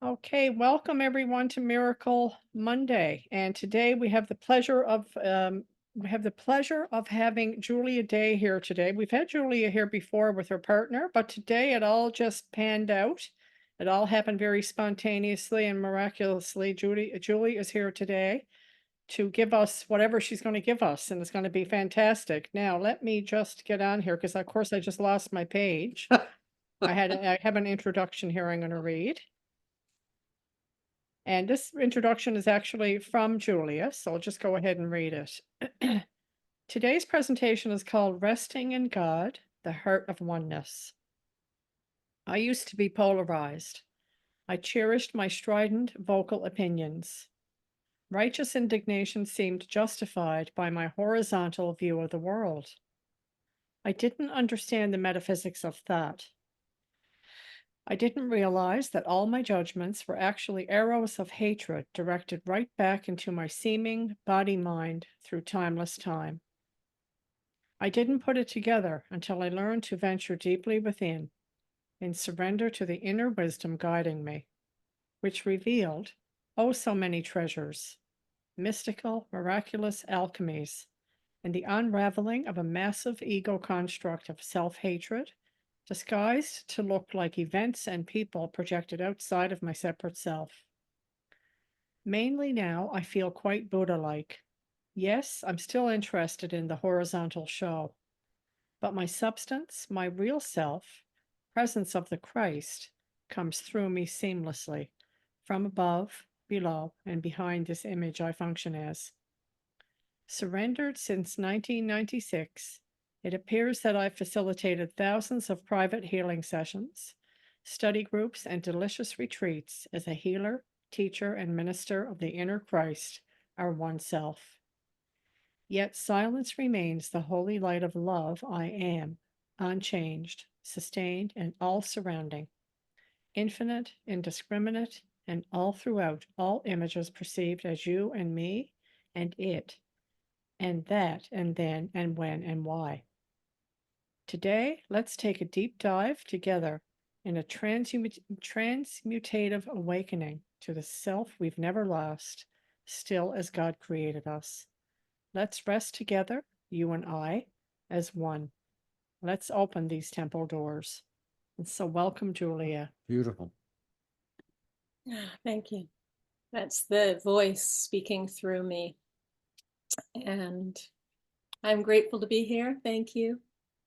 Okay, welcome everyone to Miracle Monday. And today we have the pleasure of having Julia Day here today. We've had Julia here before with her partner, but today it all just panned out. It all happened very spontaneously and miraculously. Julie is here today to give us whatever she's going to give us, and it's going to be fantastic. Now, let me just get on here because, of course, I just lost my page. I have an introduction here I'm going to read. And this introduction is actually from Julia, so I'll just go ahead and read it. Today's presentation is called Resting in God, the Heart of Oneness. I used to be polarized. I cherished my strident vocal opinions. Righteous indignation seemed justified by my horizontal view of the world. I didn't understand the metaphysics of thought. I didn't realize that all my judgments were actually arrows of hatred directed right back into my seeming body-mind through timeless time. I didn't put it together until I learned to venture deeply within and surrender to the inner wisdom guiding me, which revealed, oh, so many treasures, mystical, miraculous alchemies, and the unraveling of a massive ego construct of self-hatred disguised to look like events and people projected outside of my separate self. Mainly now, I feel quite Buddha-like. Yes, I'm still interested in the horizontal show, but my substance, my real self, presence of the Christ, comes through me seamlessly, from above, below, and behind this image I function as. Surrendered since 1996, it appears that I've facilitated thousands of private healing sessions, study groups, and delicious retreats as a healer, teacher, and minister of the inner Christ, our one self. Yet silence remains the holy light of love I am, unchanged, sustained, and all surrounding, infinite, indiscriminate, and all throughout all images perceived as you and me and it, and that, and then, and when, and why. Today, let's take a deep dive together in a transmutative awakening to the self we've never lost, still as God created us. Let's rest together, you and I, as one. Let's open these temple doors. And so welcome, Julia. Beautiful. Thank you. That's the voice speaking through me. And I'm grateful to be here. Thank you.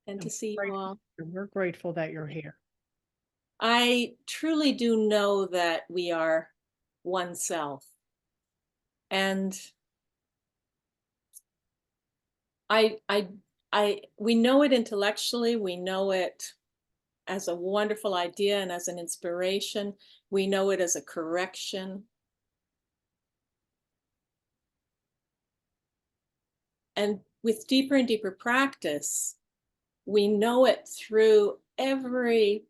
And to see you all. We're grateful that you're here. I truly do know that we are one self. And we know it intellectually, we know it as a wonderful idea and as an inspiration. We know it as a correction. And with deeper and deeper practice, we know it through every,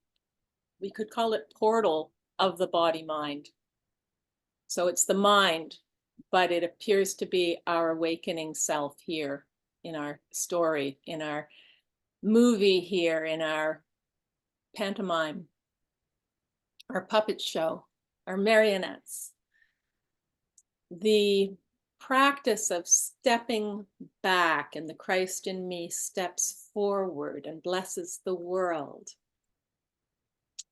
we could call it portal of the body mind. So it's the mind, but it appears to be our awakening self here in our story, in our movie here, in our pantomime, our puppet show, our marionettes. The practice of stepping back, and the Christ in me steps forward and blesses the world.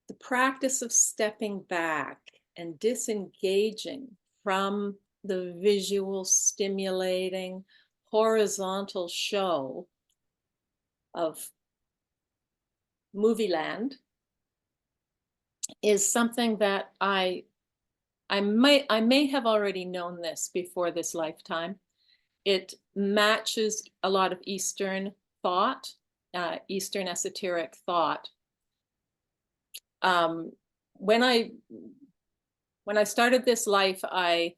The practice of stepping back and disengaging from the visual stimulating horizontal show of movie land is something that I may have already known this before this lifetime. It matches a lot of Eastern thought, Eastern esoteric thought. When I started this life, I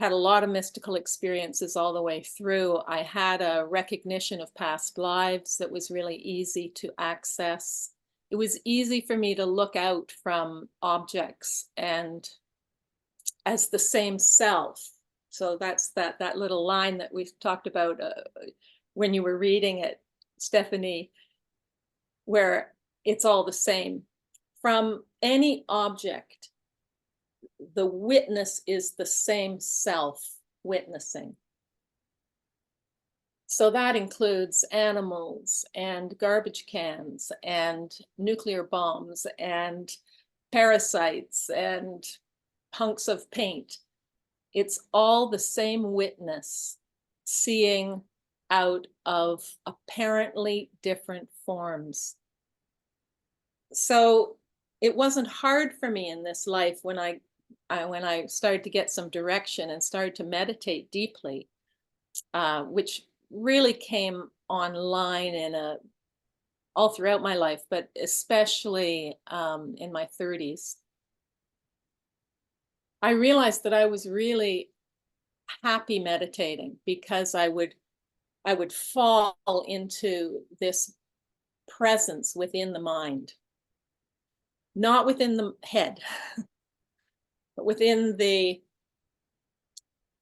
had a lot of mystical experiences all the way through. I had a recognition of past lives that was really easy to access. It was easy for me to look out from objects and as the same self. So that's that little line that we've talked about when you were reading it, Stephanie, where it's all the same. From any object, the witness is the same self witnessing. So that includes animals and garbage cans and nuclear bombs and parasites and hunks of paint. It's all the same witness seeing out of apparently different forms. So it wasn't hard for me in this life when I started to get some direction and started to meditate deeply, which really came online all throughout my life, but especially in my 30s. I realized that I was really happy meditating because I would fall into this presence within the mind, not within the head, but within the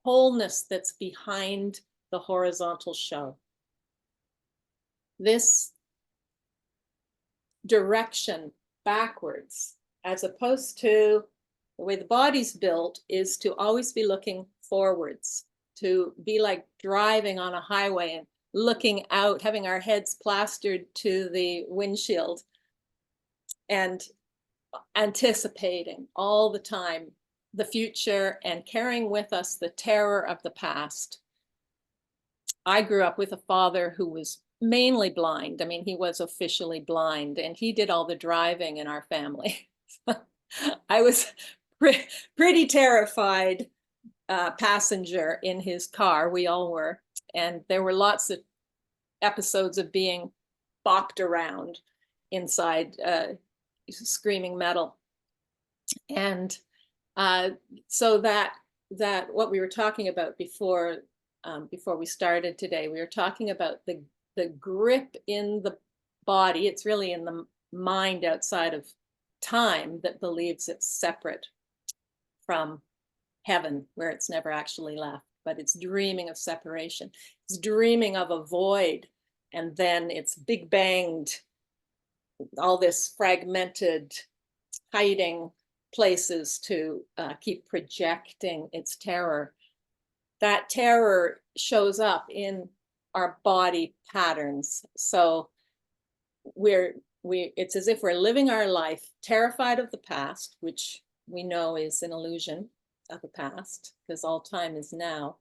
wholeness that's behind the horizontal show. This direction backwards, as opposed to the way the body's built, is to always be looking forwards, to be like driving on a highway and looking out, having our heads plastered to the windshield and anticipating all the time the future and carrying with us the terror of the past. I grew up with a father who was mainly blind. I mean, he was officially blind, and he did all the driving in our family. I was pretty terrified passenger in his car. We all were. And there were lots of episodes of being bopped around inside screaming metal. And so that what we were talking about before we started today, we were talking about the grip in the body. It's really in the mind outside of time that believes it's separate from heaven, where it's never actually left, but it's dreaming of separation. It's dreaming of a void, and then it's big banged, all this fragmented, hiding places to keep projecting its terror. That terror shows up in our body patterns. So it's as if we're living our life terrified of the past, which we know is an illusion of the past, because all time is now.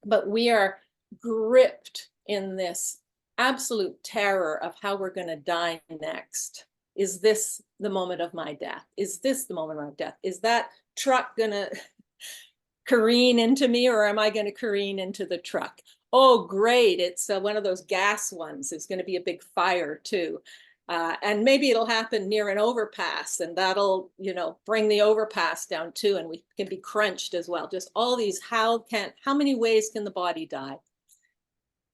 But we are gripped in this absolute terror of how we're going to die next. Is this the moment of my death? Is this the moment of my death? Is that truck going to careen into me, or am I going to careen into the truck? Oh, great. It's one of those gas ones. There's going to be a big fire too. And maybe it'll happen near an overpass, and that'll, bring the overpass down too. And we can be crunched as well. Just all these, how many ways can the body die,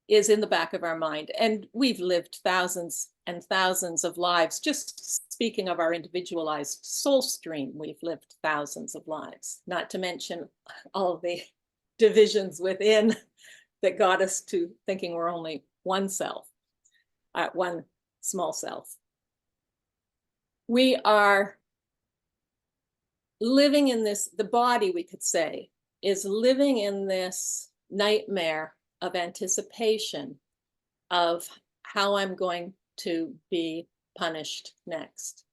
is in the back of our mind. And we've lived thousands and thousands of lives. Just speaking of our individualized soul stream, we've lived thousands of lives, not to mention all of the divisions within that got us to thinking we're only one self, one small self. We are living in this, the body, we could say, is living in this nightmare of anticipation of how I'm going to be punished next.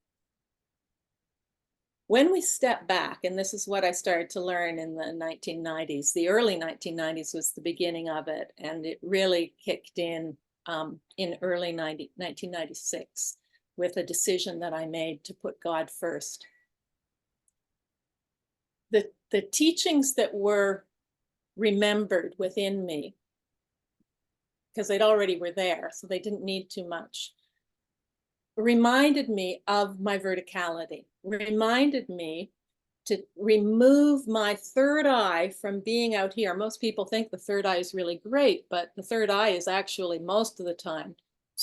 When we step back, and this is what I started to learn in the 1990s, the early 1990s was the beginning of it, and it really kicked in early 1996 with a decision that I made to put God first. The teachings that were remembered within me, because they'd already were there, so they didn't need too much, reminded me of my verticality, reminded me to remove my third eye from being out here. Most people think the third eye is really great, but the third eye is actually most of the time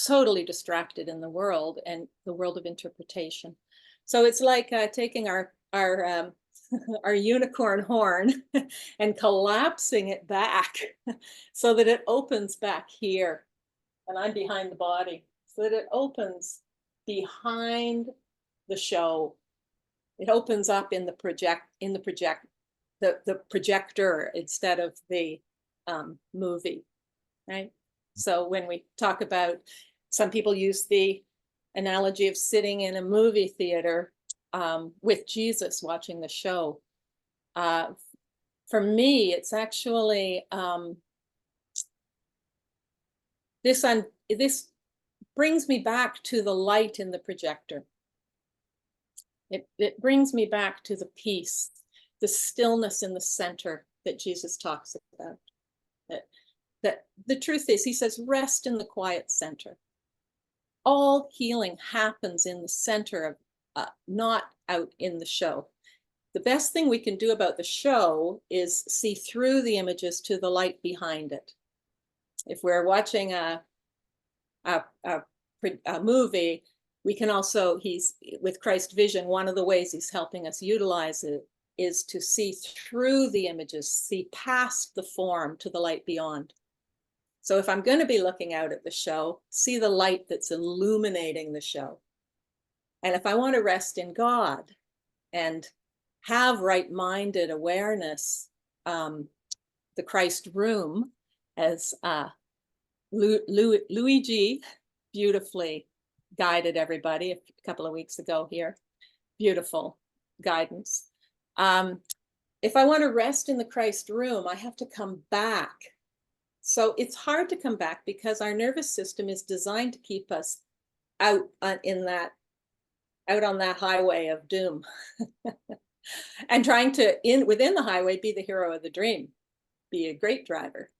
totally distracted in the world and the world of interpretation. So it's like taking our our unicorn horn and collapsing it back so that it opens back here. And I'm behind the body, so that it opens behind the show. It opens up in the projector instead of the movie, right? So when we talk about, some people use the analogy of sitting in a movie theater with Jesus watching the show. For me, it's actually this brings me back to the light in the projector. It brings me back to the peace, the stillness in the center that Jesus talks about. That the truth is, he says, rest in the quiet center. All healing happens in the center of, not out in the show. The best thing we can do about the show is see through the images to the light behind it. If we're watching a movie, we can also, with Christ vision, one of the ways he's helping us utilize it is to see through the images, see past the form to the light beyond. So if I'm going to be looking out at the show, see the light that's illuminating the show. And if I want to rest in God and have right-minded awareness, the Christ room, as Luigi beautifully guided everybody a couple of weeks ago here. Beautiful guidance. If I want to rest in the Christ room, I have to come back. So it's hard to come back because our nervous system is designed to keep us out on that highway of doom and trying to, within the highway, be the hero of the dream, be a great driver,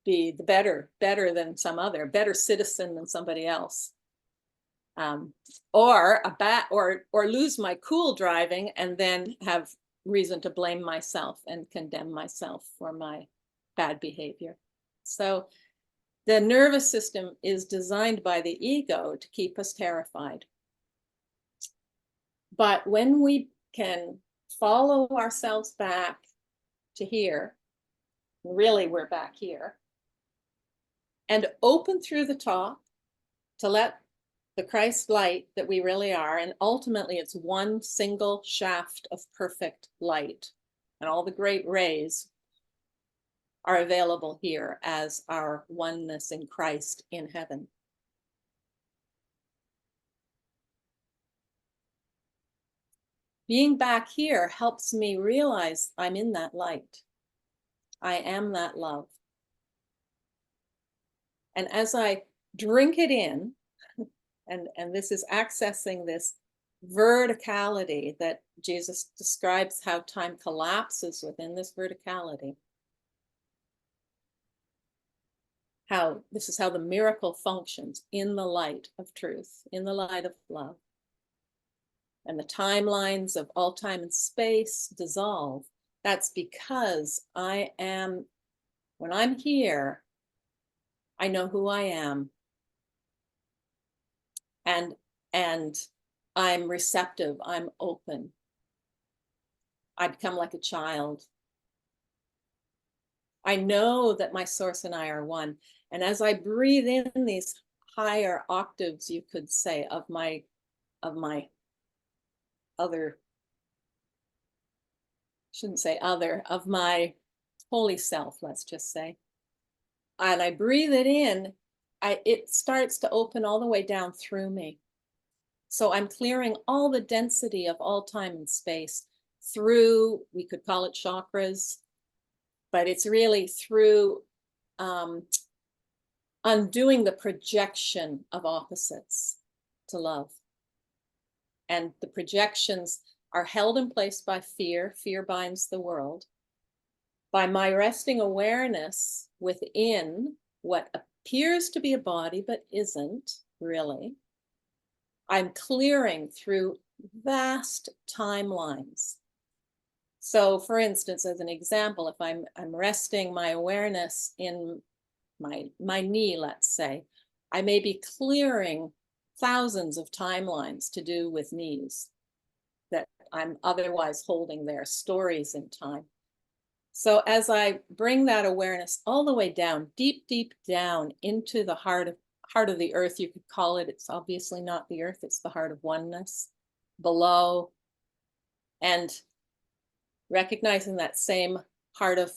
be the better than some other, better citizen than somebody else. Or lose my cool driving and then have reason to blame myself and condemn myself for my bad behavior. So the nervous system is designed by the ego to keep us terrified. But when we can follow ourselves back to here, really we're back here, and open through the top to let the Christ light that we really are, and ultimately it's one single shaft of perfect light, and all the great rays are available here as our oneness in Christ in heaven. Being back here helps me realize I'm in that light. I am that love. And as I drink it in, and this is accessing this verticality that Jesus describes, how time collapses within this verticality. This is how the miracle functions in the light of truth, in the light of love. And the timelines of all time and space dissolve. That's because when I'm here, I know who I am. And I'm receptive, I'm open. I become like a child. I know that my source and I are one. And as I breathe in these higher octaves, you could say, of my other, shouldn't say other, of my holy self, let's just say. And I breathe it in, it starts to open all the way down through me. So I'm clearing all the density of all time and space through, we could call it chakras, but it's really through undoing the projection of opposites to love. And the projections are held in place by fear. Fear binds the world. By my resting awareness within what appears to be a body, but isn't really, I'm clearing through vast timelines. So for instance, as an example, if I'm resting my awareness in my knee, let's say, I may be clearing thousands of timelines to do with knees that I'm otherwise holding there, stories in time. So as I bring that awareness all the way down, deep, deep down into the heart of the earth, you could call it. It's obviously not the earth, it's the heart of oneness. Below, And recognizing that same heart of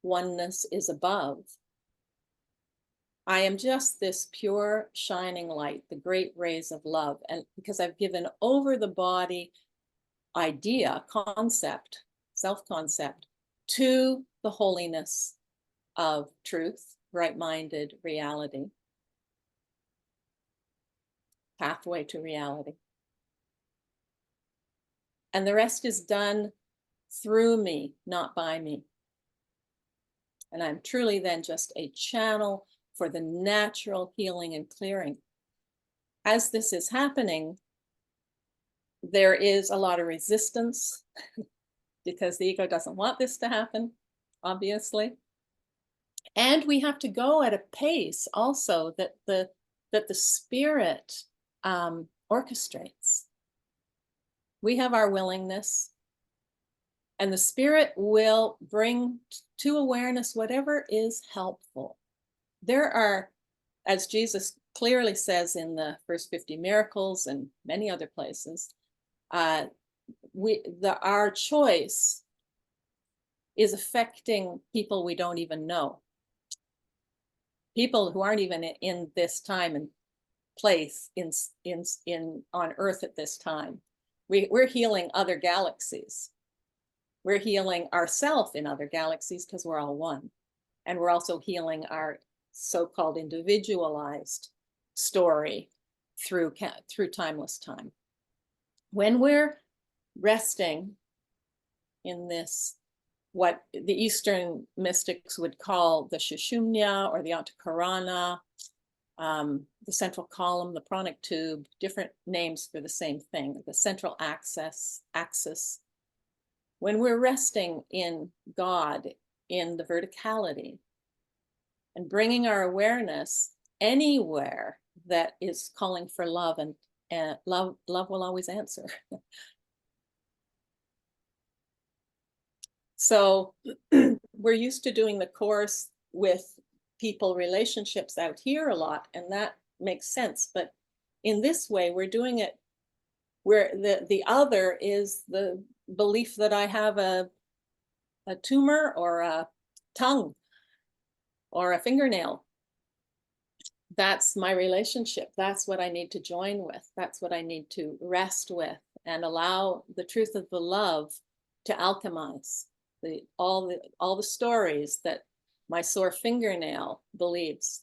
oneness is above. I am just this pure shining light, the great rays of love. And because I've given over the body idea, concept, self-concept, to the holiness of truth, right-minded reality, pathway to reality. And the rest is done through me, not by me. And I'm truly then just a channel for the natural healing and clearing. As this is happening, there is a lot of resistance because the ego doesn't want this to happen, obviously. And we have to go at a pace also that the spirit orchestrates. We have our willingness, and the spirit will bring to awareness whatever is helpful. There are, as Jesus clearly says in the first 50 miracles and many other places, our choice is affecting people we don't even know. People who aren't even in this time and place on Earth at this time. We're healing other galaxies. We're healing ourselves in other galaxies because we're all one. And we're also healing our so-called individualized story through timeless time. When we're resting in this, what the Eastern mystics would call the Shushumnya or the Antakarana, the central column, the pranic tube, different names for the same thing, the central axis. When we're resting in God, in the verticality, and bringing our awareness anywhere that is calling for love, and love will always answer. So we're used to doing the course with people relationships out here a lot, and that makes sense. But in this way, we're doing it where the other is the belief that I have a tumor or a tongue or a fingernail. That's my relationship. That's what I need to join with. That's what I need to rest with and allow the truth of the love to alchemize all the stories that my sore fingernail believes.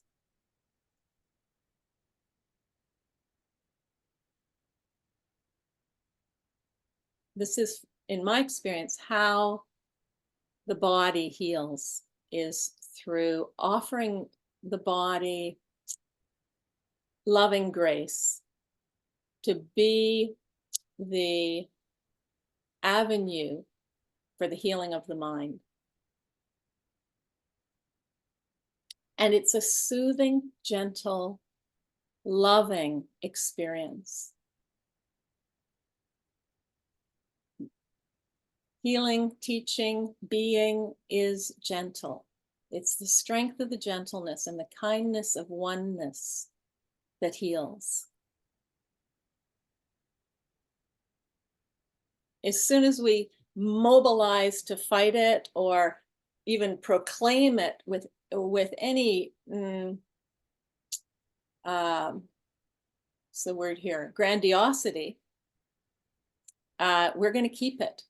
This is, in my experience, how the body heals, is through offering the body loving grace to be the avenue for the healing of the mind. And it's a soothing, gentle, loving experience. Healing, teaching, being is gentle. It's the strength of the gentleness and the kindness of oneness that heals. As soon as we mobilize to fight it or even proclaim it with any what's the word here, grandiosity, we're going to keep it,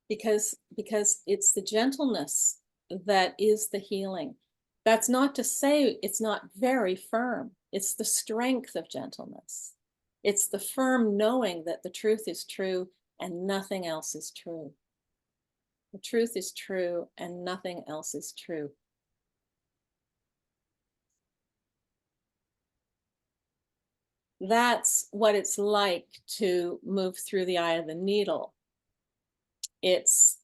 because it's the gentleness that is the healing. That's not to say it's not very firm. It's the strength of gentleness. It's the firm knowing that the truth is true and nothing else is true. The truth is true and nothing else is true. That's what it's like to move through the eye of the needle. It's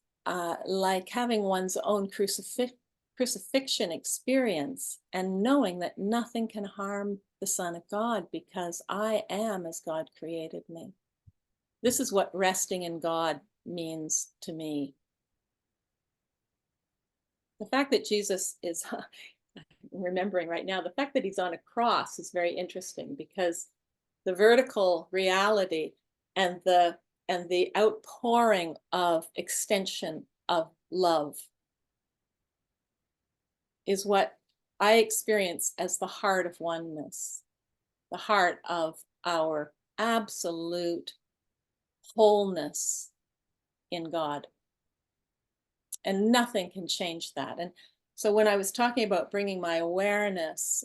like having one's own crucifixion experience and knowing that nothing can harm the Son of God because I am as God created me. This is what resting in God means to me. The fact that Jesus is, remembering right now, the fact that he's on a cross is very interesting, because the vertical reality and the and the outpouring of extension of love is what I experience as the heart of oneness, the heart of our absolute wholeness in God. And nothing can change that. And so when I was talking about bringing my awareness,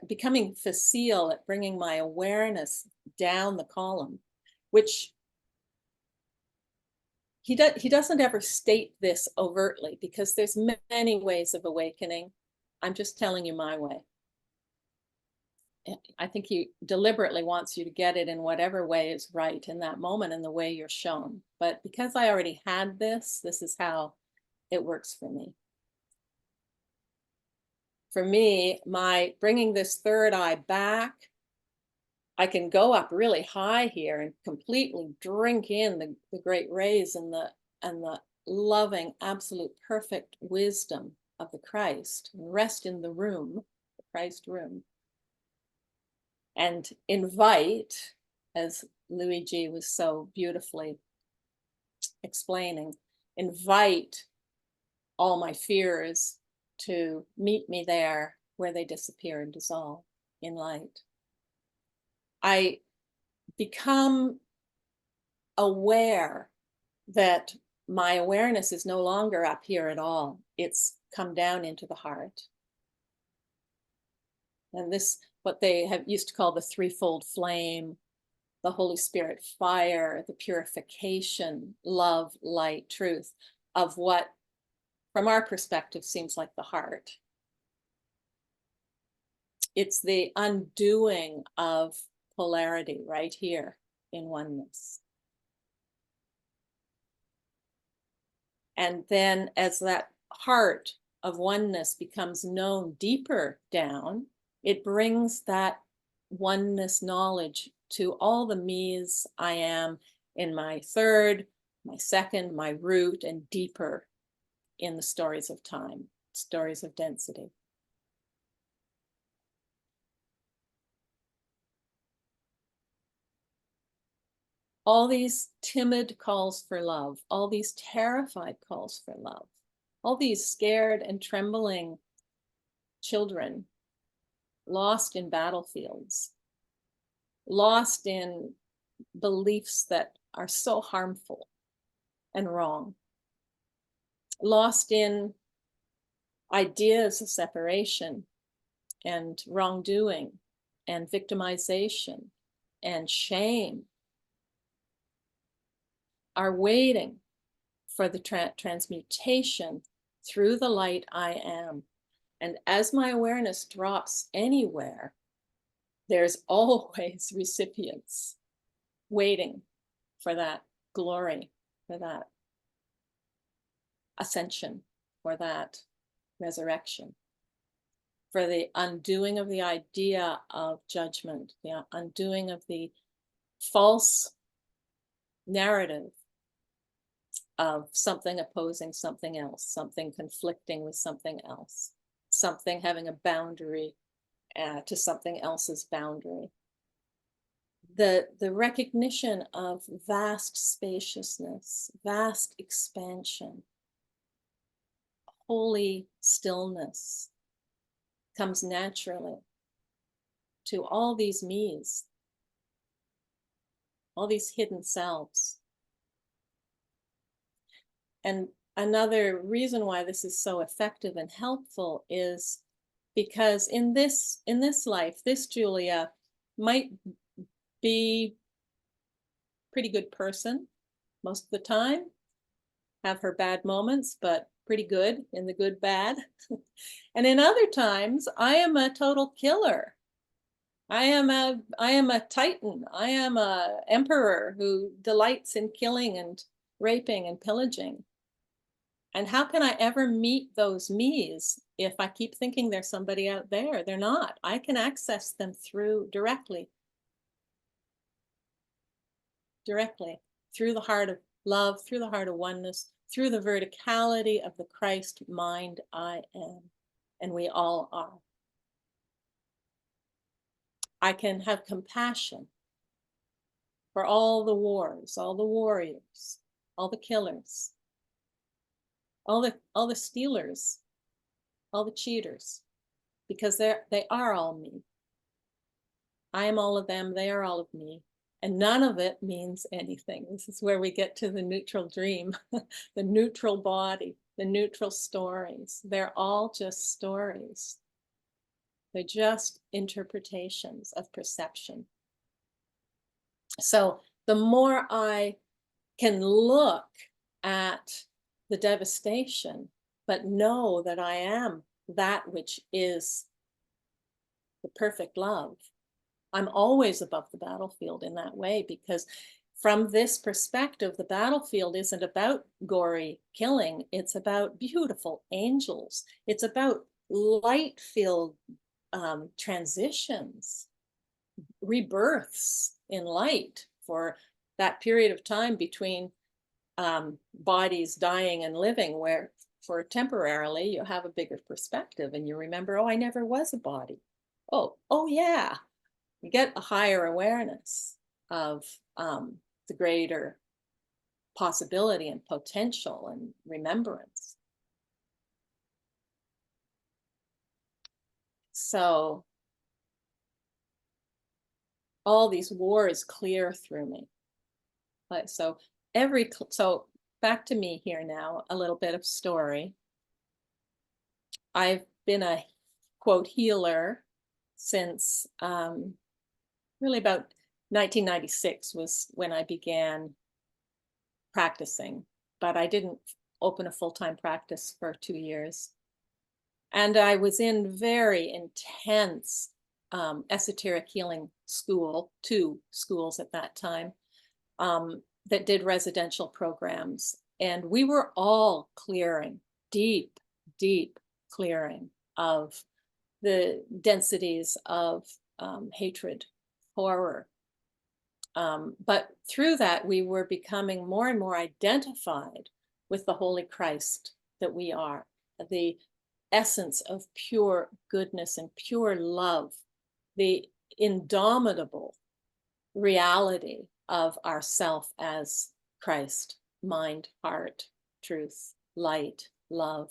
becoming facile at bringing my awareness down the column, which he doesn't ever state this overtly, because there's many ways of awakening. I'm just telling you my way. I think he deliberately wants you to get it in whatever way is right in that moment and the way you're shown. But because I already had this is how it works for me. For me, my bringing this third eye back, I can go up really high here and completely drink in the great rays and the loving, absolute, perfect wisdom of the Christ, and rest in the room, the Christ room, and invite, as Luigi was so beautifully explaining, invite all my fears to meet me there where they disappear and dissolve in light. I become aware that my awareness is no longer up here at all. It's come down into the heart. And this, what they have used to call the threefold flame, the Holy Spirit fire, the purification, love, light, truth, of what, from our perspective, seems like the heart. It's the undoing of polarity right here in oneness. And then as that heart of oneness becomes known deeper down, it brings that oneness knowledge to all the me's I am in my third, my second, my root, and deeper in the stories of time, stories of density. All these timid calls for love, all these terrified calls for love, all these scared and trembling children lost in battlefields, lost in beliefs that are so harmful and wrong, lost in ideas of separation and wrongdoing and victimization and shame, are waiting for the transmutation through the light I am. And as my awareness drops anywhere, there's always recipients waiting for that glory, for that ascension, for that resurrection, for the undoing of the idea of judgment, the undoing of the false narrative of something opposing something else, something conflicting with something else, something having a boundary to something else's boundary. The recognition of vast spaciousness, vast expansion, holy stillness comes naturally to all these me's, all these hidden selves. And another reason why this is so effective and helpful is because in this life, this Julia might be a pretty good person most of the time, have her bad moments, but pretty good in the good bad. And in other times, I am a total killer. I am a titan. I am a emperor who delights in killing and raping and pillaging. And how can I ever meet those me's if I keep thinking there's somebody out there? They're not. I can access them directly through the heart of love, through the heart of oneness, through the verticality of the Christ mind I am, and we all are. I can have compassion for all the wars, all the warriors, all the killers, all the stealers, all the cheaters, because they are all me. I am all of them, they are all of me. And none of it means anything. This is where we get to the neutral dream, the neutral body, the neutral stories. They're all just stories. They're just interpretations of perception. So the more I can look at the devastation, but know that I am that which is the perfect love, I'm always above the battlefield in that way, because from this perspective, the battlefield isn't about gory killing. It's about beautiful angels. It's about light-filled transitions, rebirths in light for that period of time between bodies dying and living, where for temporarily you have a bigger perspective and you remember, oh, I never was a body. Oh yeah. You get a higher awareness of the greater possibility and potential and remembrance. So all these wars clear through me. So back to me here now, a little bit of story. I've been a quote healer since really about 1996 was when I began practicing, but I didn't open a full-time practice for 2 years. And I was in very intense esoteric healing school, 2 schools at that time, that did residential programs. And we were all clearing, deep, deep clearing of the densities of hatred, horror. But through that, we were becoming more and more identified with the Holy Christ that we are, the essence of pure goodness and pure love, the indomitable reality of ourself as Christ, mind, heart, truth, light, love,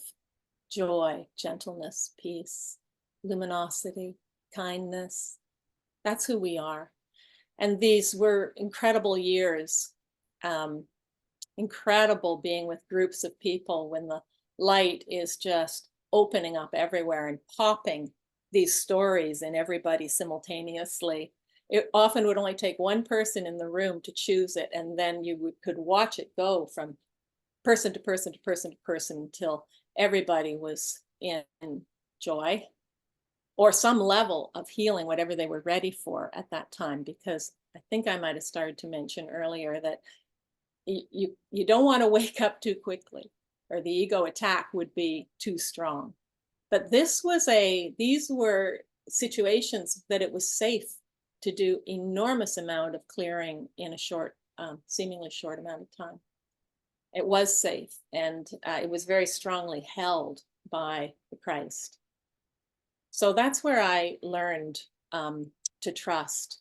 joy, gentleness, peace, luminosity, kindness. That's who we are. And these were incredible years, incredible being with groups of people when the light is just opening up everywhere and popping these stories in everybody simultaneously. It often would only take one person in the room to choose it, and then you could watch it go from person to person to person to person until everybody was in joy or some level of healing, whatever they were ready for at that time. Because I think I might have started to mention earlier that you don't want to wake up too quickly, or the ego attack would be too strong. But these were situations that it was safe to do enormous amount of clearing in a short, seemingly short amount of time. It was safe, and it was very strongly held by the Christ. So that's where I learned to trust,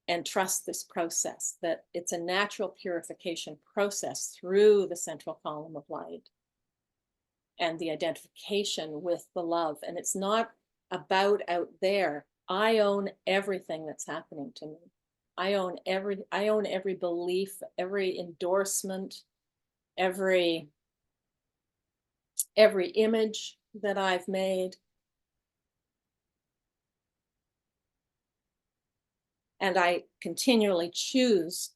and trust this process, that it's a natural purification process through the central column of light and the identification with the love. And it's not about out there. I own everything that's happening to me. I own every belief, every endorsement, every image that I've made. And I continually choose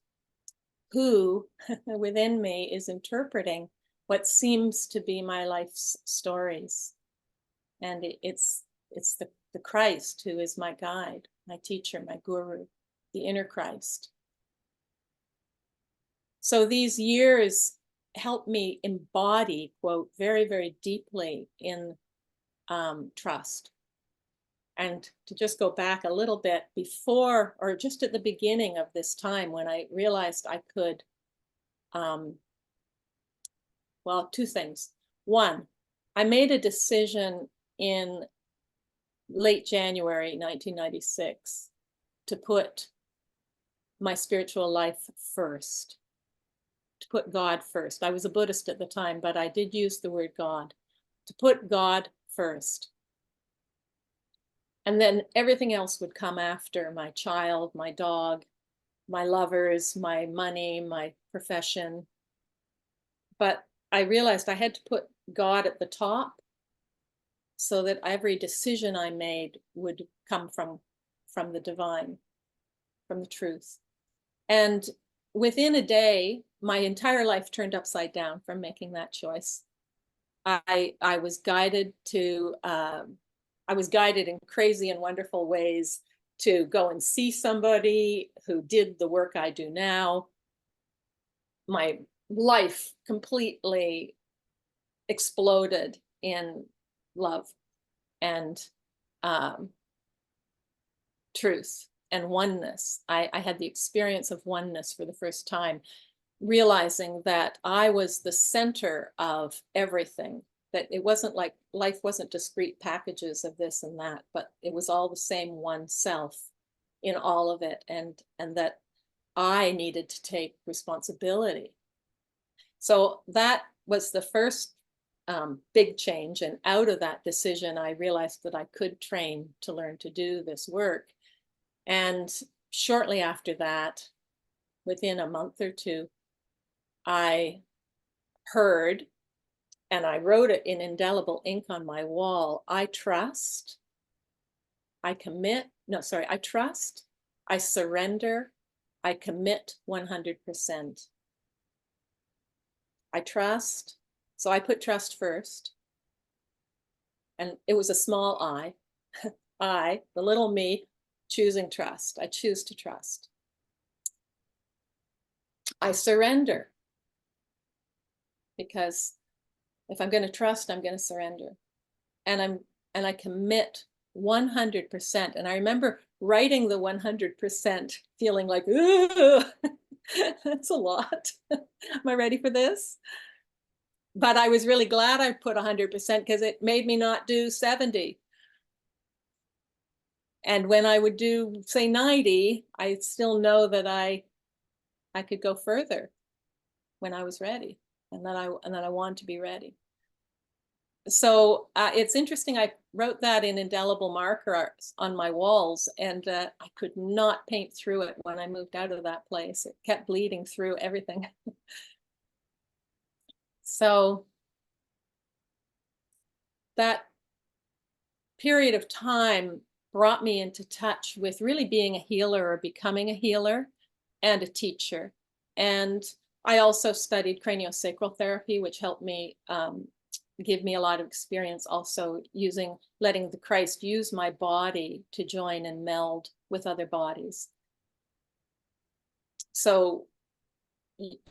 who within me is interpreting what seems to be my life's stories. And it's the Christ who is my guide, my teacher, my guru, the inner Christ. So these years helped me embody, quote, very, very deeply in trust. And to just go back a little bit before, or just at the beginning of this time when I realized I could, well, 2 things. One, I made a decision in late January 1996 to put my spiritual life first, to put God first. I was a Buddhist at the time, but I did use the word God, to put God first. And then everything else would come after: my child, my dog, my lovers, my money, my profession. But I realized I had to put God at the top so that every decision I made would come from the divine, from the truth. And within a day, my entire life turned upside down from making that choice. I was guided to I was guided in crazy and wonderful ways to go and see somebody who did the work I do now. My life completely exploded in love and truth and oneness. I had the experience of oneness for the first time, realizing that I was the center of everything, that it wasn't like life wasn't discrete packages of this and that, but it was all the same one self in all of it, and that I needed to take responsibility. So that was the first big change. And out of that decision, I realized that I could train to learn to do this work. And shortly after that, within a month or two, I heard, and I wrote it in indelible ink on my wall: I trust, I commit, no, sorry, I trust, I surrender, I commit 100%. I trust. So I put trust first. And it was a small I. I, the little me, choosing trust. I choose to trust. I surrender. Because if I'm going to trust, I'm going to surrender. And I commit 100%. And I remember writing the 100%, feeling like, ooh, that's a lot. Am I ready for this? But I was really glad I put 100% because it made me not do 70. And when I would do, say, 90, I still know that I could go further when I was ready, and that I wanted to be ready. So it's interesting. I wrote that in indelible markers on my walls, and I could not paint through it when I moved out of that place. It kept bleeding through everything. So that period of time brought me into touch with really being a healer, or becoming a healer and a teacher. And I also studied craniosacral therapy, which helped me give me a lot of experience also letting the Christ use my body to join and meld with other bodies. So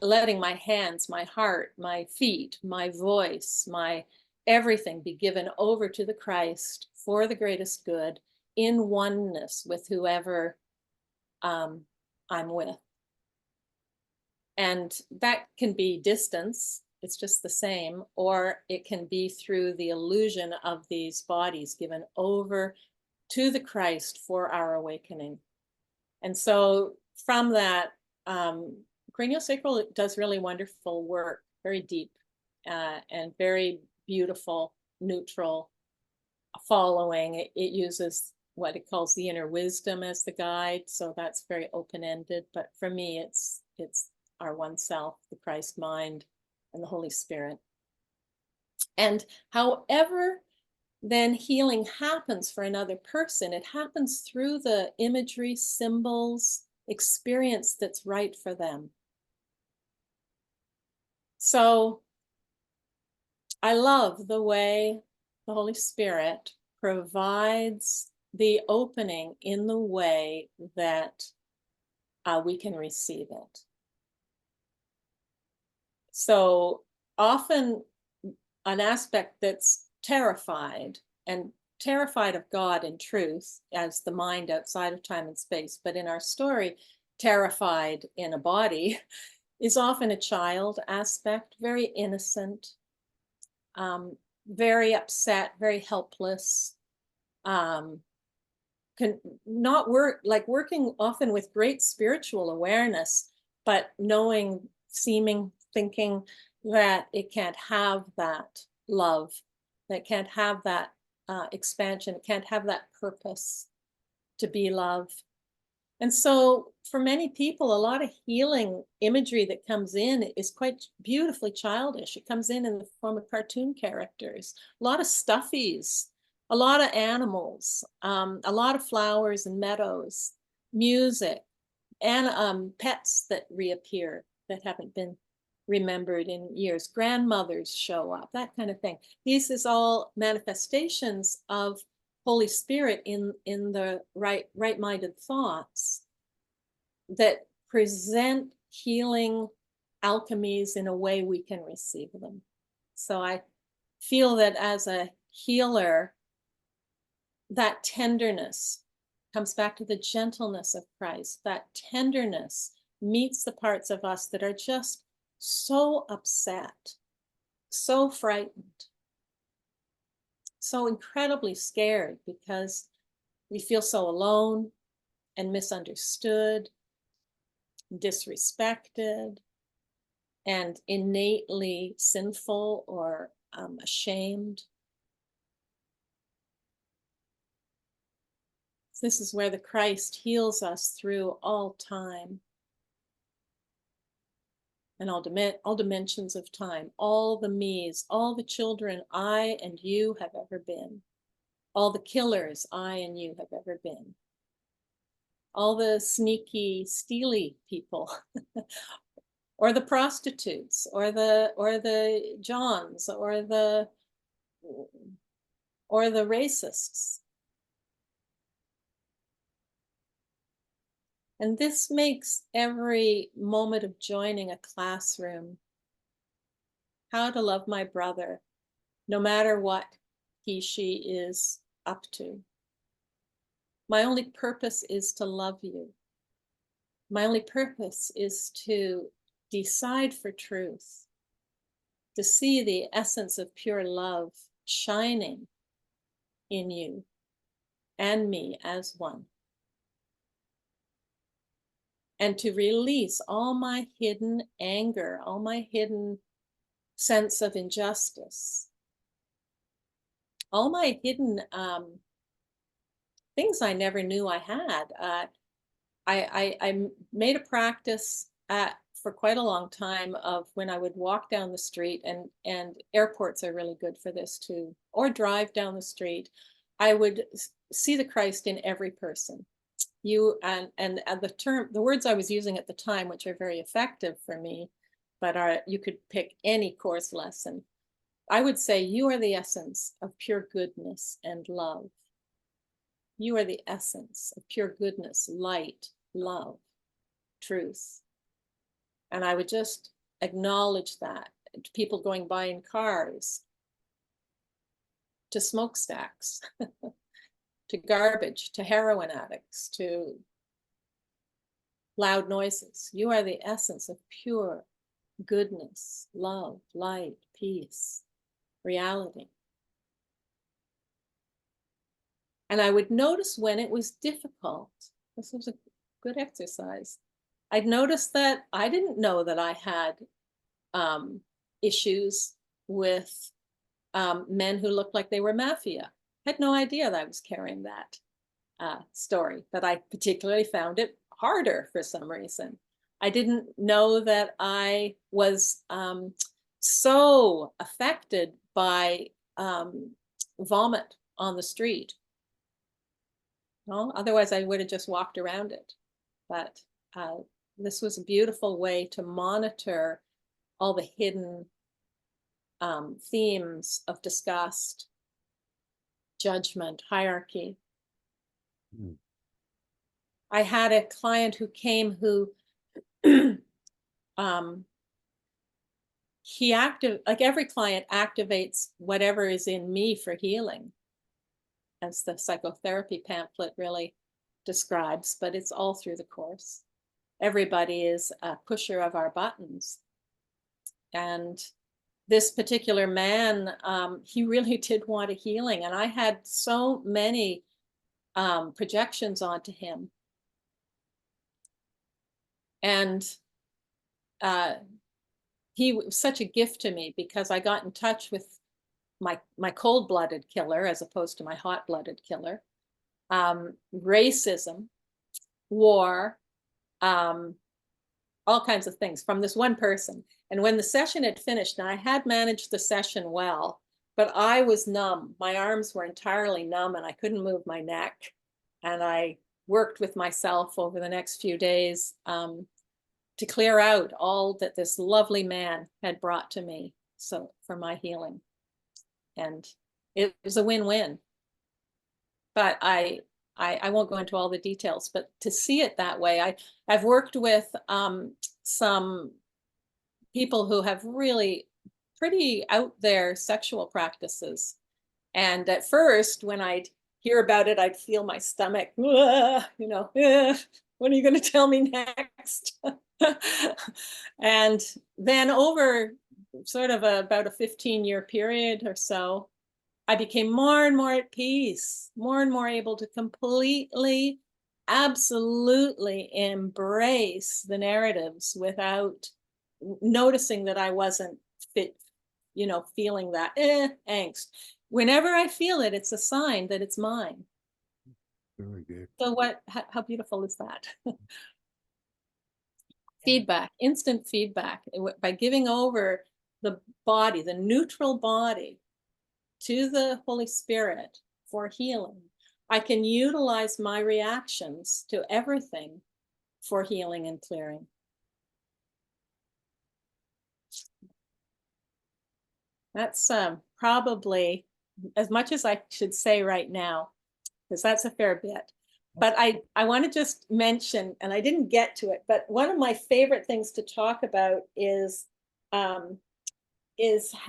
letting my hands, my heart, my feet, my voice, my everything be given over to the Christ for the greatest good, in oneness with whoever I'm with. And that can be distance, it's just the same, or it can be through the illusion of these bodies given over to the Christ for our awakening. And so from that, craniosacral does really wonderful work, very deep and very beautiful, neutral following. It uses what it calls the inner wisdom as the guide, so that's very open-ended. But for me, it's our one self, the Christ mind, and the Holy Spirit. And however then healing happens for another person, it happens through the imagery, symbols, experience that's right for them. So I love the way the Holy Spirit provides the opening in the way that we can receive it. So often an aspect that's terrified of God and truth as the mind outside of time and space, but in our story, terrified in a body, is often a child aspect, very innocent, very upset, very helpless, not working often with great spiritual awareness, but knowing, thinking that it can't have that love, that can't have that expansion, it can't have that purpose to be love. And so for many people, a lot of healing imagery that comes in is quite beautifully childish. It comes in the form of cartoon characters, a lot of stuffies, a lot of animals, a lot of flowers and meadows, music, and pets that reappear that haven't been remembered in years. Grandmothers show up, that kind of thing. These is all manifestations of Holy Spirit in the right-minded thoughts that present healing alchemies in a way we can receive them. So I feel that as a healer, that tenderness comes back to the gentleness of Christ. That tenderness meets the parts of us that are just so upset, so frightened, so incredibly scared because we feel so alone and misunderstood, disrespected, and innately sinful or ashamed. This is where the Christ heals us through all time and all dimensions of time, all the me's, all the children I and you have ever been, all the killers I and you have ever been, all the sneaky, steely people, or the prostitutes, or the Johns, or the racists. And this makes every moment of joining a classroom, how to love my brother, no matter what she is up to. My only purpose is to love you. My only purpose is to decide for truth, to see the essence of pure love shining in you and me as one. And to release all my hidden anger, all my hidden sense of injustice, all my hidden things I never knew I had. I made a practice for quite a long time of when I would walk down the street, and airports are really good for this too, or drive down the street, I would see the Christ in every person. The words I was using at the time, which are very effective for me, but you could pick any course lesson. I would say, you are the essence of pure goodness and love. You are the essence of pure goodness, light, love, truth. And I would just acknowledge that to people going by in cars, to smokestacks, to garbage, to heroin addicts, to loud noises. You are the essence of pure goodness, love, light, peace, reality. And I would notice when it was difficult. This was a good exercise. I'd notice that I didn't know that I had issues with men who looked like they were mafia. I had no idea that I was carrying that story, but I particularly found it harder for some reason. I didn't know that I was so affected by vomit on the street. Well, otherwise I would have just walked around it. But this was a beautiful way to monitor all the hidden themes of disgust, judgment, hierarchy. Mm. I had a client who came who like every client activates whatever is in me for healing, as the psychotherapy pamphlet really describes, but it's all through the course. Everybody is a pusher of our buttons. And this particular man, he really did want a healing. And I had so many projections onto him. And he was such a gift to me because I got in touch with my cold-blooded killer as opposed to my hot-blooded killer. Racism, war, all kinds of things from this one person. And when the session had finished, and I had managed the session well, but I was numb. My arms were entirely numb and I couldn't move my neck. And I worked with myself over the next few days to clear out all that this lovely man had brought to me, so for my healing. And it was a win-win. But I won't go into all the details, but to see it that way, I've worked with some people who have really pretty out there sexual practices. And at first, when I'd hear about it, I'd feel my stomach, what are you going to tell me next? And then over sort of about a 15-year period or so, I became more and more at peace, more and more able to completely, absolutely embrace the narratives without noticing that I wasn't feeling that angst. Whenever I feel it, it's a sign that it's mine. Very good. So how beautiful is that? Feedback, instant feedback. By giving over the body, the neutral body, to the Holy Spirit for healing, I can utilize my reactions to everything for healing and clearing. That's probably as much as I should say right now, because that's a fair bit. But I want to just mention, and I didn't get to it, but one of my favorite things to talk about is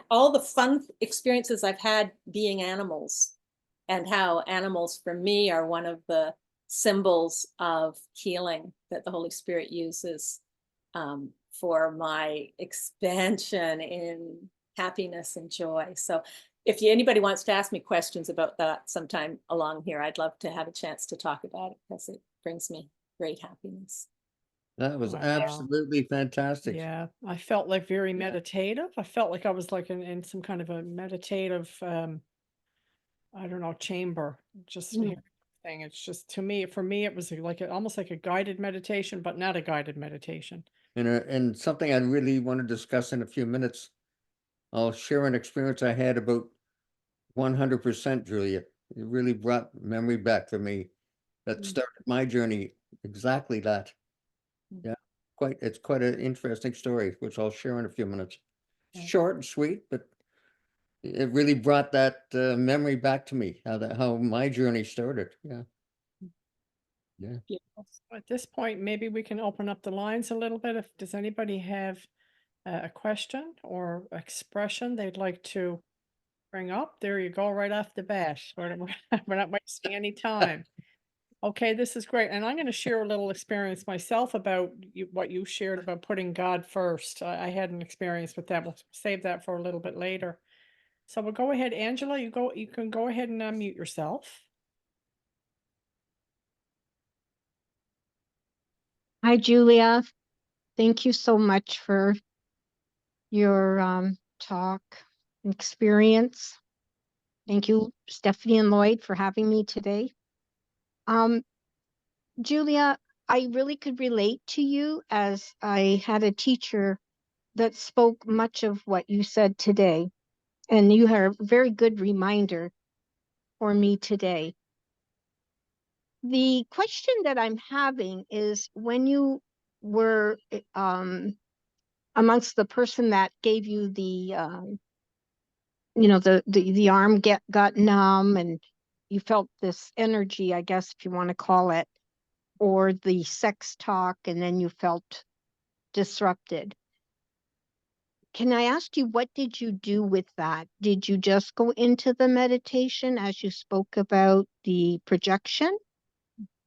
all the fun experiences I've had being animals, and how animals for me are one of the symbols of healing that the Holy Spirit uses for my expansion in happiness and joy. So if anybody wants to ask me questions about that sometime along here, I'd love to have a chance to talk about it because it brings me great happiness. That was Wow. absolutely fantastic. Yeah, I felt like very meditative. I felt like I was like in some kind of a meditative, I don't know, chamber. Just Mm. hearing everything. It's just for me, it was like almost like a guided meditation, but not a guided meditation. And something I really want to discuss in a few minutes. I'll share an experience I had about 100%, Julia. It really brought memory back for me. That Mm. started my journey. Exactly that. Mm. Yeah, it's quite an interesting story, which I'll share in a few minutes. Yeah. Short and sweet, but it really brought that memory back to me. How my journey started. Yeah. Yeah. Beautiful. So at this point, maybe we can open up the lines a little bit. Does anybody have a question or expression they'd like to bring up? There you go, right off the bat. We're not wasting any time. Okay, this is great. And I'm going to share a little experience myself about what you shared about putting God first. I had an experience with that. We'll save that for a little bit later. So we'll go ahead, Angela, you can go ahead and unmute yourself. Hi, Julia. Thank you so much for your talk and experience. Thank you, Stephanie and Lloyd, for having me today. Julia, I really could relate to you, as I had a teacher that spoke much of what you said today, and you had a very good reminder for me today. The question that I'm having is, when you were amongst the person that gave you the the arm got numb, and you felt this energy, I guess, if you want to call it, or the sex talk, and then you felt disrupted. Can I ask you, what did you do with that? Did you just go into the meditation as you spoke about the projection?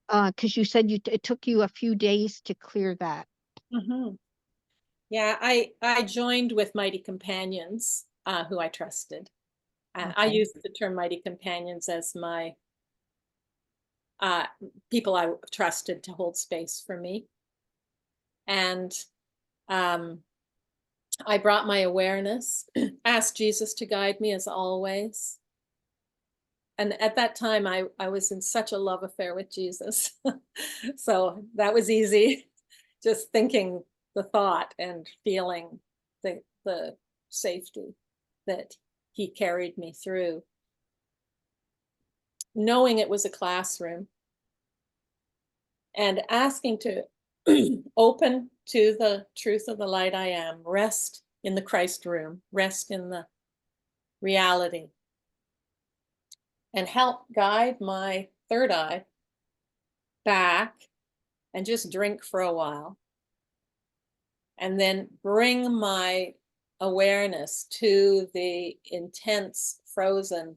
Because you said it took you a few days to clear that. Mm-hmm. Yeah, I joined with Mighty Companions, who I trusted. I Okay. use the term Mighty Companions as my people I trusted to hold space for me. And I brought my awareness, asked Jesus to guide me as always. And at that time, I was in such a love affair with Jesus. So that was easy, just thinking the thought and feeling the safety that he carried me through. Knowing it was a classroom and asking to open to the truth of the light I am, rest in the Christ room, rest in the reality, and help guide my third eye back and just drink for a while. And then bring my awareness to the intense frozen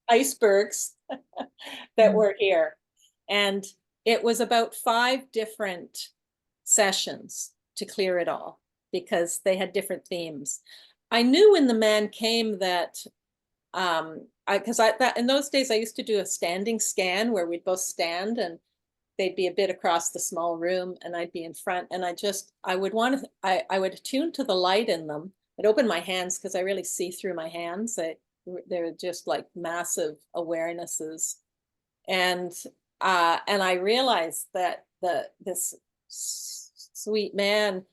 icebergs that were here. And it was about 5 different sessions to clear it all because they had different themes. I knew when the man came that in those days I used to do a standing scan where we'd both stand and they'd be a bit across the small room and I'd be in front, and I would attune to the light in them. I'd open my hands because I really see through my hands. They're just like massive awarenesses. And I realized that this sweet man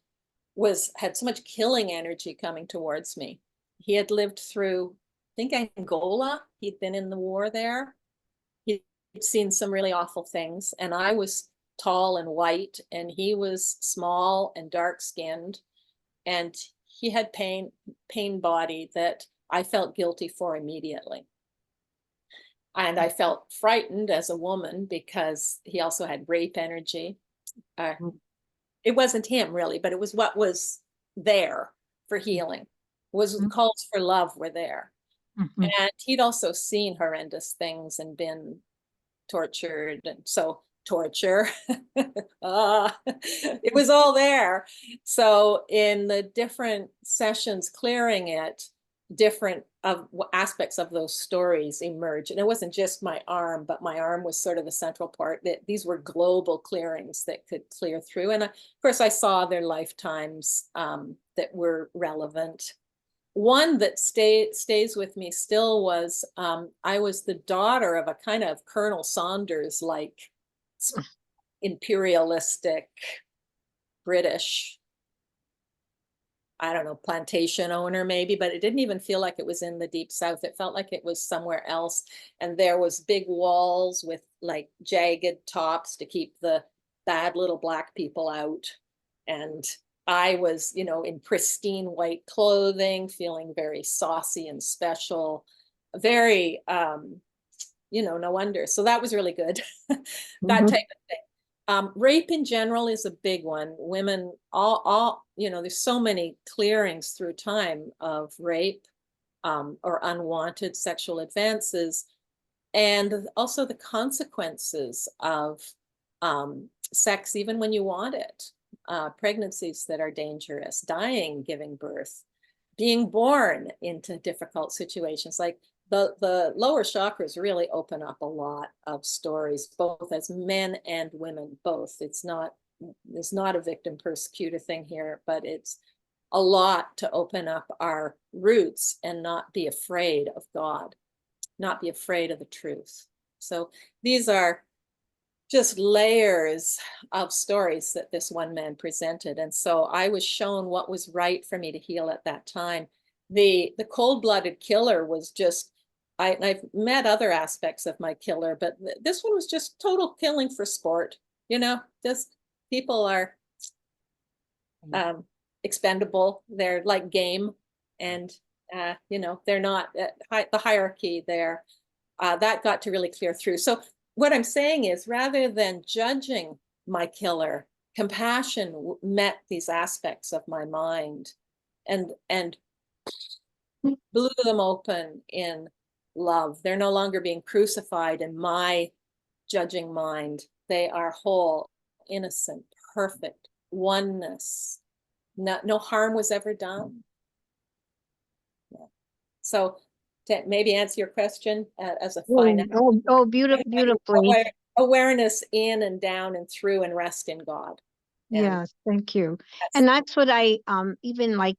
had so much killing energy coming towards me. He had lived through, I think, Angola. He'd been in the war there. He'd seen some really awful things. And I was tall and white, and he was small and dark-skinned. And he had pain body that I felt guilty for immediately. And I felt frightened as a woman because he also had rape energy. It wasn't him really, but it was what was there for healing. The calls for love were there. And he'd also seen horrendous things and been tortured. And so torture, it was all there. So in the different sessions clearing it, different aspects of those stories emerge. And it wasn't just my arm, but my arm was sort of the central part. That these were global clearings that could clear through. And of course, I saw their lifetimes that were relevant. One that stays with me still was I was the daughter of a kind of Colonel Saunders like imperialistic British, I don't know, plantation owner maybe, but it didn't even feel like it was in the deep south. It felt like it was somewhere else. And there was big walls with like jagged tops to keep the bad little black people out. And I was, in pristine white clothing, feeling very saucy and special, very, no wonder. So that was really good. That type of thing. Rape in general is a big one. Women, there's so many clearings through time of rape or unwanted sexual advances, and also the consequences of sex, even when you want it. Pregnancies that are dangerous, dying, giving birth, being born into difficult situations. Like the lower chakras really open up a lot of stories, both as men and women, both. It's not a victim persecutor thing here, but it's a lot to open up our roots and not be afraid of God, not be afraid of the truth. So these are just layers of stories that this one man presented. And so I was shown what was right for me to heal at that time. The cold-blooded killer was just, I've met other aspects of my killer, but this one was just total killing for sport. Just people are expendable. They're like game, and they're not the hierarchy there. That got to really clear through. So what I'm saying is, rather than judging my killer, compassion met these aspects of my mind and blew them open in love. They're no longer being crucified in my judging mind. They are whole, innocent, perfect, oneness. No harm was ever done. Yeah. So to maybe answer your question as a finite Beautifully. awareness in and down and through and rest in God. And Yes, thank you. And that's what I even like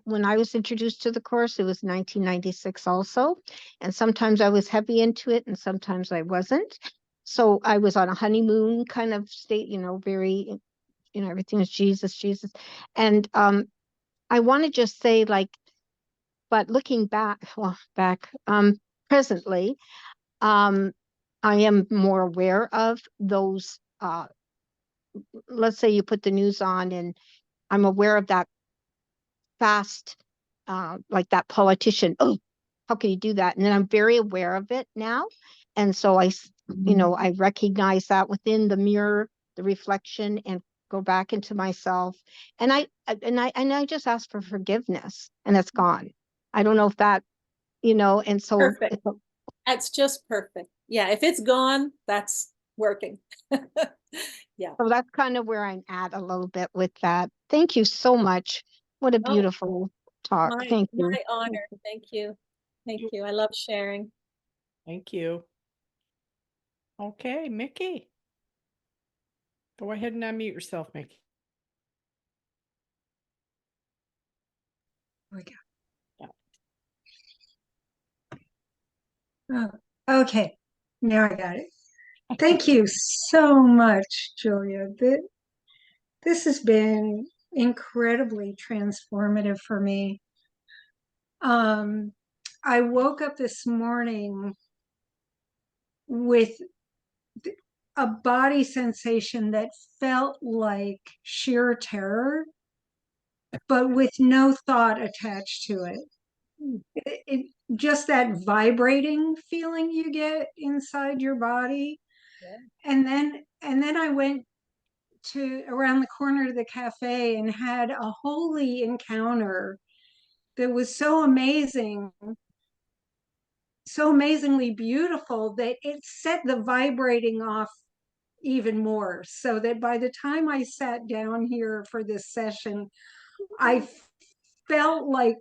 when I was introduced to the course, it was 1996 also. And sometimes I was heavy into it and sometimes I wasn't. So I was on a honeymoon kind of state, very, everything was Jesus, Jesus. And I want to just say, like, but looking back, presently, I am more aware of those, let's say you put the news on and I'm aware of that fast, like that politician. Oh, how can you do that? And then I'm very aware of it now. And so I recognize that within the mirror, the reflection, and go back into myself. And I just ask for forgiveness and it's gone. I don't know if that, and so perfect. That's just perfect. Yeah. If it's gone, that's working. Yeah. So that's kind of where I'm at a little bit with that. Thank you so much. What a beautiful talk. Thank you. My honor. Thank you. Thank you. I love sharing. Thank you. Okay, Mickey. Go ahead and unmute yourself, Mickey. Okay, now I got it. Thank you so much, Julia. This has been incredibly transformative for me. I woke up this morning with a body sensation that felt like sheer terror, but with no thought attached to it. It just that vibrating feeling you get inside your body. Yeah. And then I went to around the corner to the cafe and had a holy encounter that was so amazing, so amazingly beautiful that it set the vibrating off even more, so that by the time I sat down here for this session, I felt like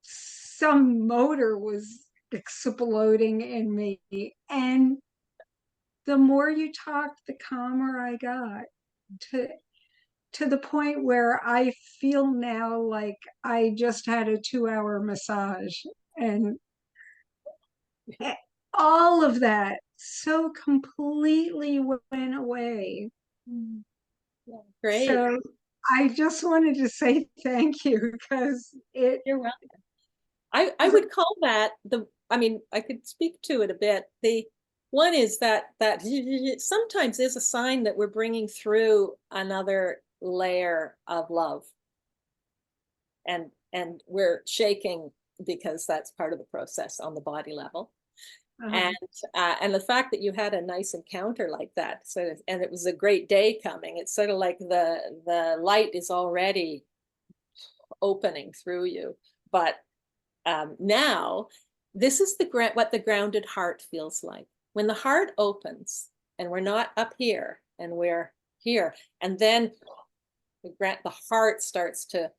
some motor was exploding in me. And the more you talked, the calmer I got, to the point where I feel now like I just had a 2-hour massage, and all of that so completely went away. Great. So I just wanted to say thank you, because You're welcome. I would call that I could speak to it a bit. The one is that sometimes is a sign that we're bringing through another layer of love, and we're shaking because that's part of the process on the body level. And the fact that you had a nice encounter like that, and it was a great day coming, it's sort of like the light is already opening through you. But now this is what the grounded heart feels like. When the heart opens and we're not up here and we're here, and then the heart starts to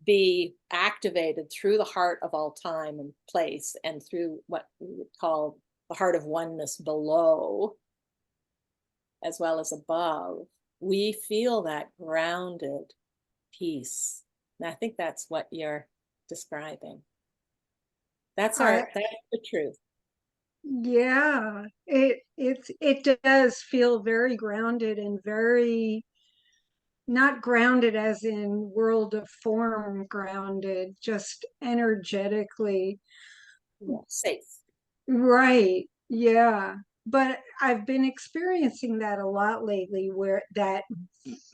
be activated through the heart of all time and place, and through what we would call the heart of oneness below as well as above, we feel that grounded peace. And I think that's what you're describing. That's the truth. Yeah, it does feel very grounded, and very not grounded as in world of form grounded, just energetically. Yeah, safe. Right. Yeah. But I've been experiencing that a lot lately, where that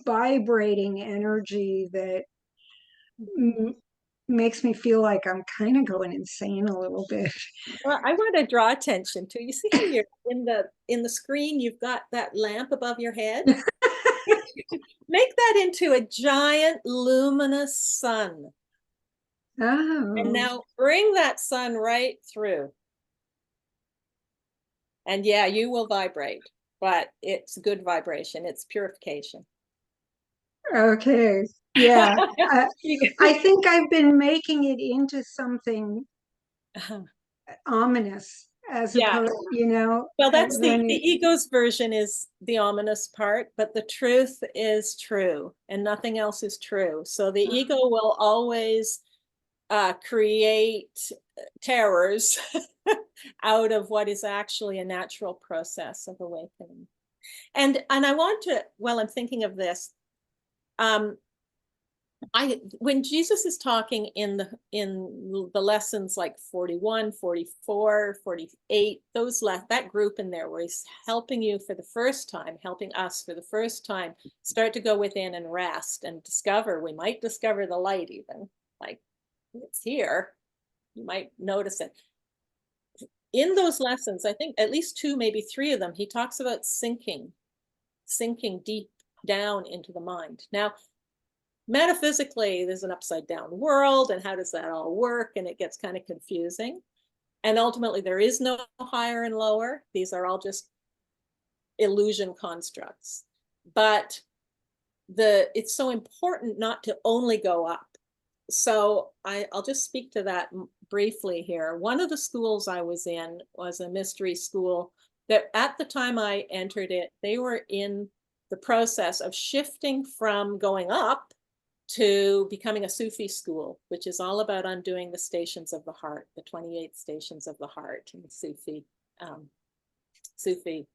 vibrating energy that makes me feel like I'm kind of going insane a little bit. Well, I want to draw attention to, you see how you're in the screen, you've got that lamp above your head. Make that into a giant luminous sun. Oh. And now bring that sun right through. And yeah, you will vibrate, but it's good vibration. It's purification. Okay. Yeah. I think I've been making it into something ominous as Yeah. opposed, you know, Well, that's the when ego's version is the ominous part, but the truth is true and nothing else is true. So the ego will always create terrors out of what is actually a natural process of awakening. And I want to, while I'm thinking of this, when Jesus is talking in the lessons like 41, 44, 48, that group in there where he's helping you for the first time, helping us for the first time, start to go within and rest and discover, we might discover the light even, like it's here, you might notice it. In those lessons, I think at least 2, maybe 3 of them, he talks about sinking deep down into the mind. Now, metaphysically, there's an upside down world, and how does that all work? And it gets kind of confusing. And ultimately, there is no higher and lower. These are all just illusion constructs. But it's so important not to only go up. So I'll just speak to that briefly here. One of the schools I was in was a mystery school that at the time I entered it, they were in the process of shifting from going up to becoming a Sufi school, which is all about undoing the stations of the heart, the 28 stations of the heart, and Sufi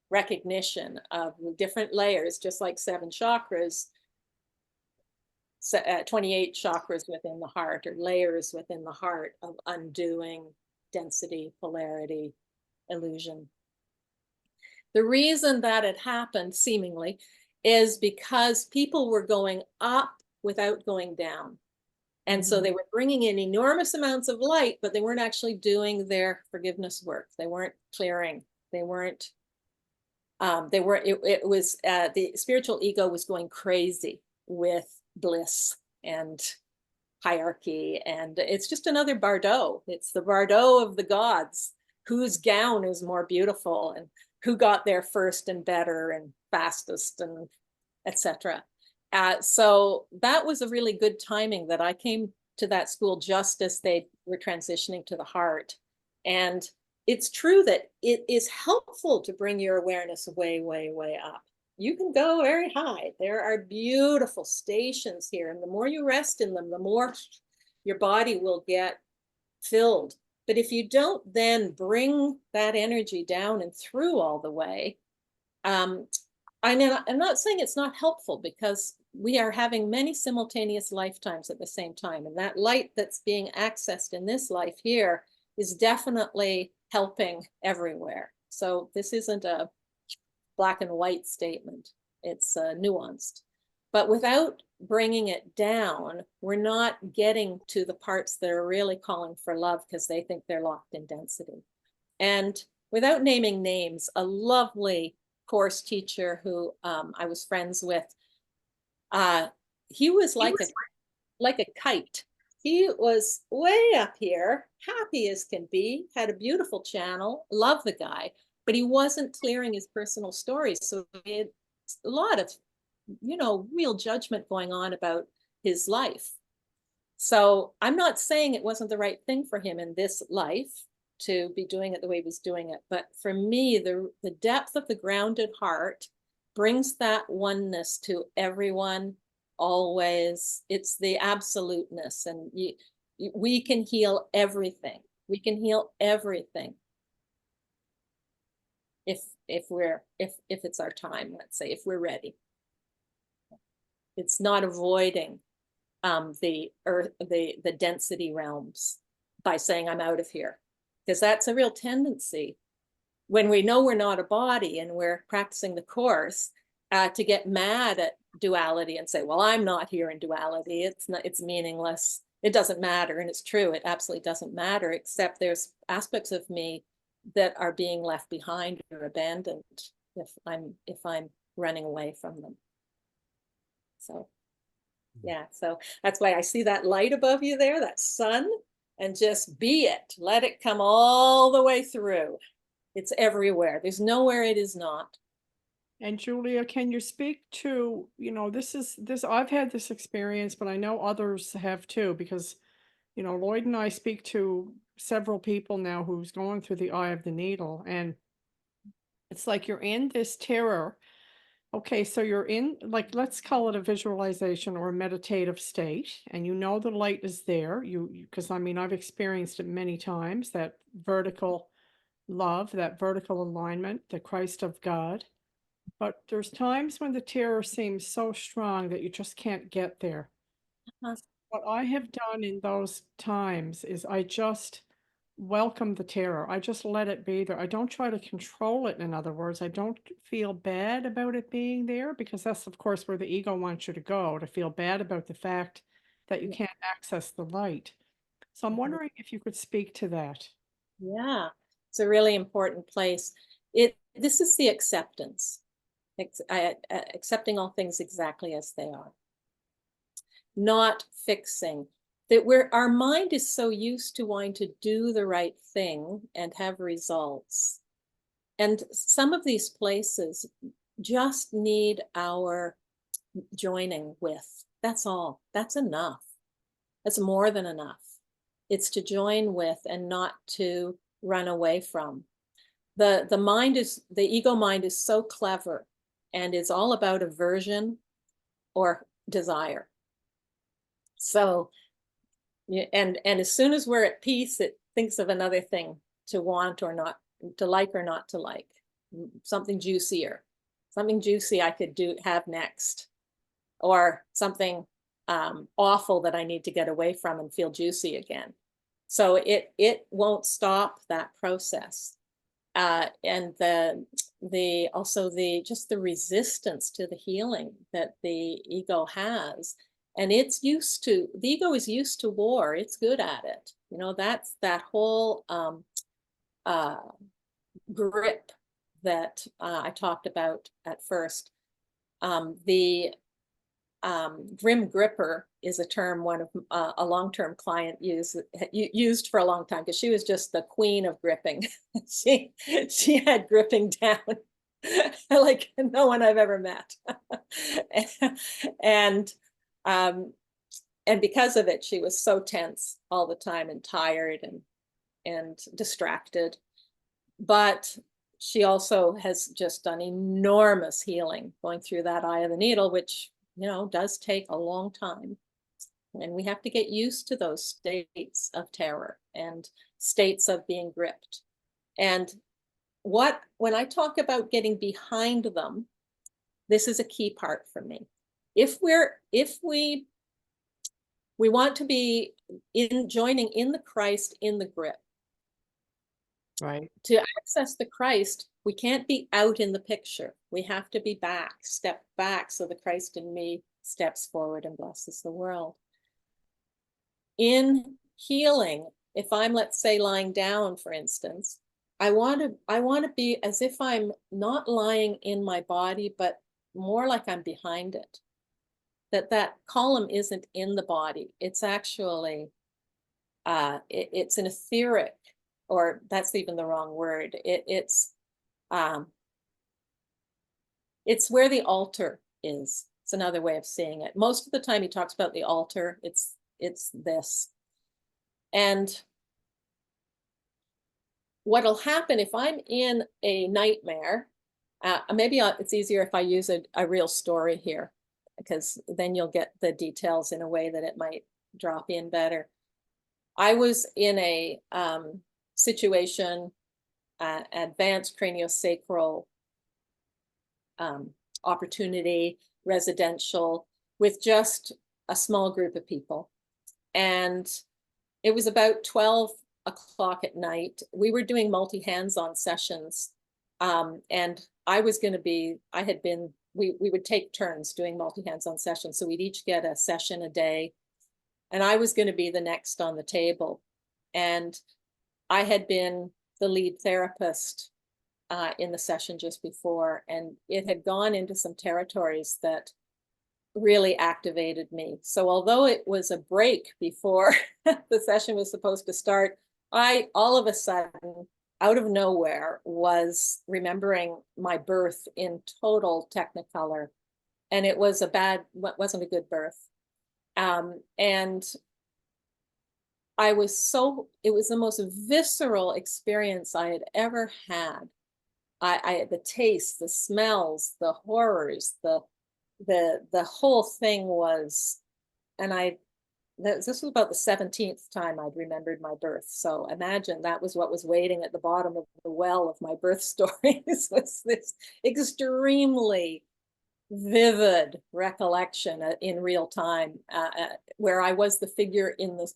recognition of different layers, just like 7 chakras, 28 chakras within the heart, or layers within the heart of undoing density, polarity, illusion. The reason that it happened, seemingly, is because people were going up without going down. And so they were bringing in enormous amounts of light, but they weren't actually doing their forgiveness work. They weren't clearing. It was the spiritual ego was going crazy with bliss and hierarchy. And it's just another Bardot. It's the Bardot of the gods, whose gown is more beautiful and who got there first and better and fastest and etc. So that was a really good timing that I came to that school just as they were transitioning to the heart. And it's true that it is helpful to bring your awareness way, way, way up. You can go very high. There are beautiful stations here. And the more you rest in them, the more your body will get filled. But if you don't then bring that energy down and through all the way, I'm not saying it's not helpful, because we are having many simultaneous lifetimes at the same time. And that light that's being accessed in this life here is definitely helping everywhere. So this isn't a black and white statement. It's nuanced. But without bringing it down, we're not getting to the parts that are really calling for love, because they think they're locked in density. And without naming names, a lovely course teacher who I was friends with, he was like a kite. He was way up here, happy as can be, had a beautiful channel, loved the guy, but he wasn't clearing his personal stories. So he had a lot of, real judgment going on about his life. So I'm not saying it wasn't the right thing for him in this life to be doing it the way he was doing it. But for me, the depth of the grounded heart brings that oneness to everyone, always. It's the absoluteness. And we can heal everything. We can heal everything if it's our time, let's say, if we're ready. It's not avoiding the earth, the density realms by saying I'm out of here, because that's a real tendency when we know we're not a body and we're practicing the course to get mad at duality and say, well, I'm not here in duality. It's meaningless. It doesn't matter. And it's true. It absolutely doesn't matter, except there's aspects of me that are being left behind or abandoned if I'm running away from them. So yeah, so that's why I see that light above you there, that sun, and just be it. Let it come all the way through. It's everywhere. There's nowhere it is not. And Julia, can you speak to, I've had this experience, but I know others have too, because, Lloyd and I speak to several people now who's going through the eye of the needle, and it's like you're in this terror. Okay, so you're in, like, let's call it a visualization or a meditative state, and you know the light is there. Because I mean, I've experienced it many times, that vertical love, that vertical alignment, the Christ of God. But there's times when the terror seems so strong that you just can't get there. Uh-huh. What I have done in those times is I just welcome the terror. I just let it be there. I don't try to control it, in other words. I don't feel bad about it being there, because that's, of course, where the ego wants you to go, to feel bad about the fact that you Yeah. can't access the light. So I'm Mhm. wondering if you could speak to that. Yeah, it's a really important place. This is the acceptance, accepting all things exactly as they are, not fixing. That our mind is so used to wanting to do the right thing and have results. And some of these places just need our joining with. That's all. That's enough. That's more than enough. It's to join with and not to run away from. The ego mind is so clever and is all about aversion or desire. So, and as soon as we're at peace, it thinks of another thing to want or not, to like or not to like, something juicier, something juicy I could have next, or something awful that I need to get away from and feel juicy again. So it won't stop that process. And also just the resistance to the healing that the ego has. And the ego is used to war. It's good at it. You know, that's that whole grip that I talked about at first. The grim gripper is a term one of a long-term client used for a long time, because she was just the queen of gripping. she had gripping down like no one I've ever met. and and because of it, she was so tense all the time and tired and distracted. But she also has just done enormous healing going through that eye of the needle, which, you know, does take a long time. And we have to get used to those states of terror and states of being gripped. And when I talk about getting behind them, this is a key part for me. If we want to be joining in the Christ in the grip. Right. To access the Christ, we can't be out in the picture. We have to be step back, so the Christ in me steps forward and blesses the world. In healing, if I'm, let's say, lying down, for instance, I want to be as if I'm not lying in my body, but more like I'm behind it. That column isn't in the body. It's actually, it's an etheric, or that's even the wrong word. It's where the altar is. It's another way of saying it. Most of the time he talks about the altar. It's this. And what'll happen if I'm in a nightmare, maybe it's easier if I use a real story here, because then you'll get the details in a way that it might drop in better. I was in a situation, advanced craniosacral opportunity, residential, with just a small group of people. And it was about 12 o'clock at night. We were doing multi-hands-on sessions. And we would take turns doing multi-hands-on sessions. So we'd each get a session a day. And I was going to be the next on the table. And I had been the lead therapist in the session just before, and it had gone into some territories that really activated me. So although it was a break before the session was supposed to start, I all of a sudden, out of nowhere, was remembering my birth in total technicolor. And it was wasn't a good birth. And it was the most visceral experience I had ever had. The taste, the smells, the horrors, the whole thing was, and this was about the 17th time I'd remembered my birth. So imagine that was what was waiting at the bottom of the well of my birth stories, was this extremely vivid recollection in real time, where I was the figure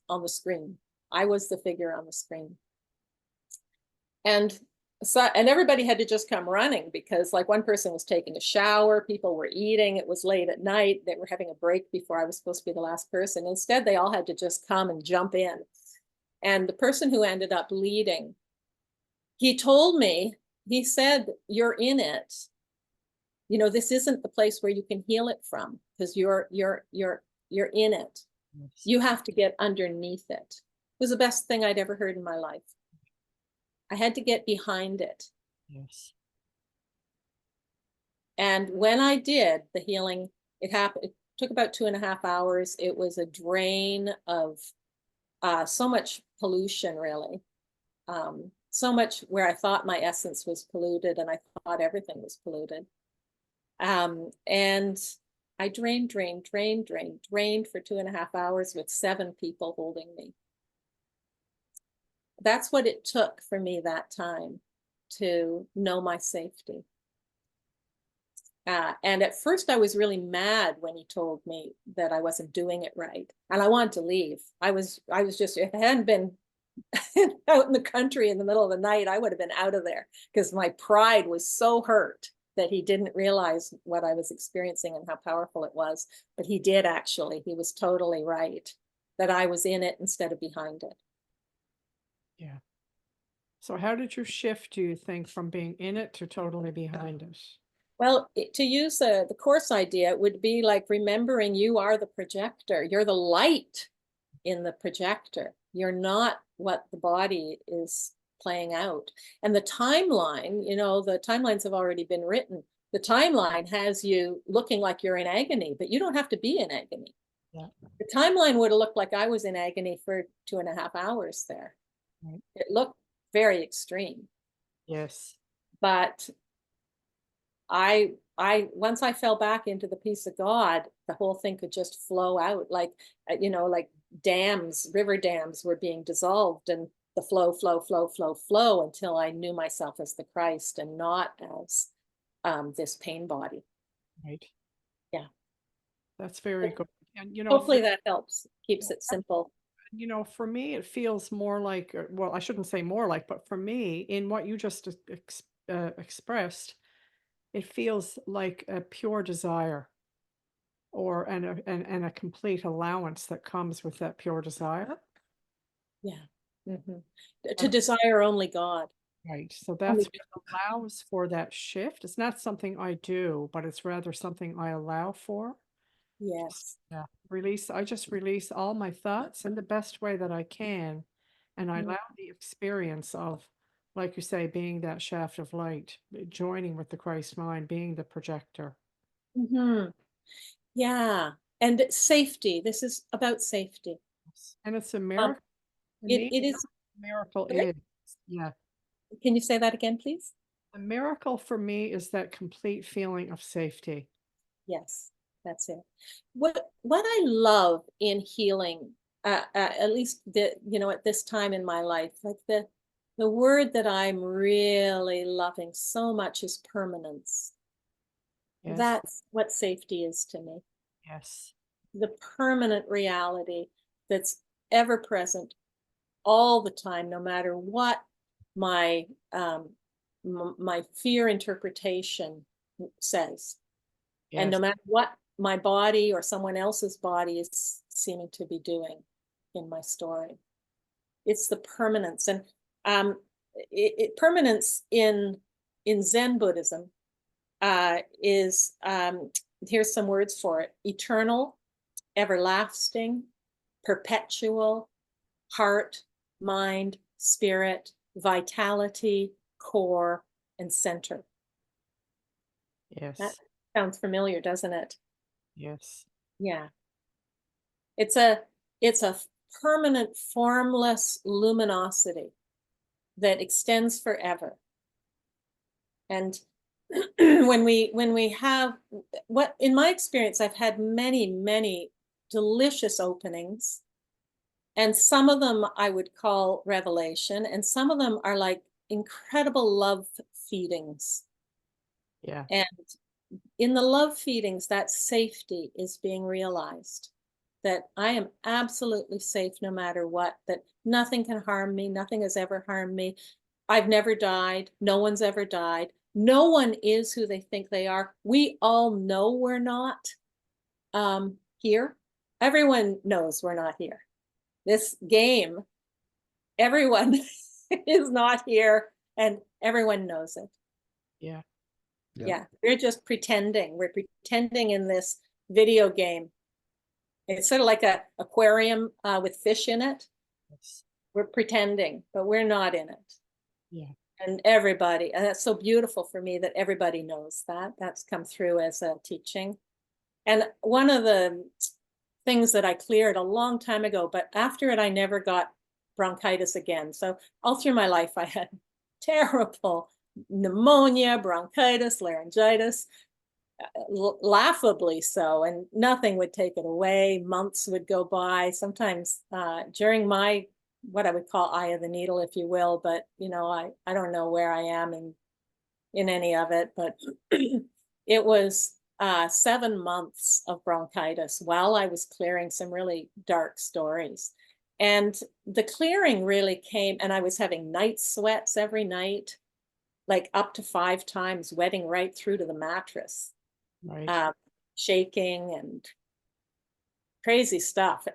on the screen. I was the figure on the screen. And everybody had to just come running, because like one person was taking a shower, people were eating, it was late at night, they were having a break before I was supposed to be the last person. Instead, they all had to just come and jump in. And the person who ended up leading, he told me, he said, "You're in it. You know, this isn't the place where you can heal it from, because you're in it. Yes. You have to get underneath it." It was the best thing I'd ever heard in my life. I had to get behind it. Yes. And when I did, the healing, it happened. It took about 2.5 hours. It was a drain of so much pollution, really. So much where I thought my essence was polluted, and I thought everything was polluted. And I drained for 2.5 hours with 7 people holding me. That's what it took for me that time to know my safety. And at first I was really mad when he told me that I wasn't doing it right. And I wanted to leave. I was just, if I hadn't been out in the country in the middle of the night, I would have been out of there, because my pride was so hurt that he didn't realize what I was experiencing and how powerful it was. But he did, actually. He was totally right that I was in it instead of behind it. Yeah. So how did you shift, do you think, from being in it to totally behind it? Well, to use the course idea, it would be like remembering you are the projector. You're the light in the projector. You're not what the body is playing out. And the timeline, you know, the timelines have already been written. The timeline has you looking like you're in agony, but you don't have to be in agony. Yeah. The timeline would have looked like I was in agony for 2.5 hours there. Right. It looked very extreme. Yes. But I once I fell back into the peace of God, the whole thing could just flow out, like, you know, like dams, river dams were being dissolved, and the flow until I knew myself as the Christ and not as this pain body. Right. Yeah. That's very good. And Hopefully that helps, keeps it simple. for me, it feels more like, well, I shouldn't say more like, but for me, in what you just expressed, it feels like a pure desire, or and a complete allowance that comes with that pure desire. Yeah. To desire only God. Right. So Only that's what allows for that shift. It's not something I do, but it's rather something I allow for. Yes. Yeah. I just release all my thoughts in the best way that I can. And I Mm. allow the experience of, like you say, being that shaft of light, joining with the Christ mind, being the projector. Yeah. And safety. This is about safety. And it's a Um, miracle. For me, it is. the miracle Sorry? is, yeah. Can you say that again, please? The miracle for me is that complete feeling of safety. Yes, that's it. What I love in healing, at least at this time in my life, like the word that I'm really loving so much is permanence. Yes. That's what safety is to me. Yes. The permanent reality that's ever present all the time, no matter what my my fear interpretation says. And no Yes. matter what my body or someone else's body is seeming to be doing in my story, it's the permanence. And permanence in Zen Buddhism is, here's some words for it: eternal, everlasting, perpetual, heart, mind, spirit, vitality, core, and center. That Yes. sounds familiar, doesn't it? Yes. Yeah. It's a permanent, formless luminosity that extends forever. And when we have what, in my experience, I've had many delicious openings, and some of them I would call revelation, and some of them are like incredible love feedings. Yeah. And in the love feedings, that safety is being realized, that I am absolutely safe no matter what, that nothing can harm me, nothing has ever harmed me. I've never died, no one's ever died. No one is who they think they are. We all know we're not here. Everyone knows we're not here. This game, everyone is not here, and everyone knows it. Yeah. Yeah, we're just pretending. We're pretending in this video game. It's sort of like a aquarium with fish in it. Yes. We're pretending, but we're not in it. Yeah. And everybody, and that's so beautiful for me that everybody knows that. That's come through as a teaching. And one of the things that I cleared a long time ago, but after it, I never got bronchitis again. So all through my life, I had terrible pneumonia, bronchitis, laryngitis, laughably so, and nothing would take it away. Months would go by. Sometimes during my, what I would call eye of the needle, if you will, but you know, I don't know where I am in any of it, but it was 7 months of bronchitis while I was clearing some really dark stories. And the clearing really came, and I was having night sweats every night, like up to 5 times, wetting right through to the mattress, Right. shaking and crazy stuff.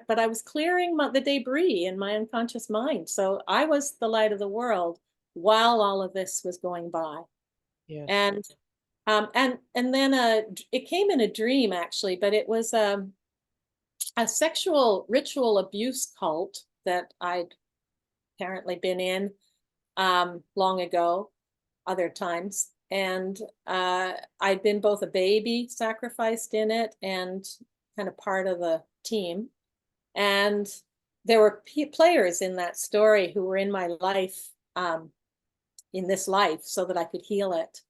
But I was clearing the debris in my unconscious mind. So I was the light of the world while all of this was going by. Yes. And then it came in a dream, actually, but it was a sexual ritual abuse cult that I'd apparently been in long ago, other times. And I'd been both a baby sacrificed in it and kind of part of the team. And there were players in that story who were in my life, in this life, so that I could heal it,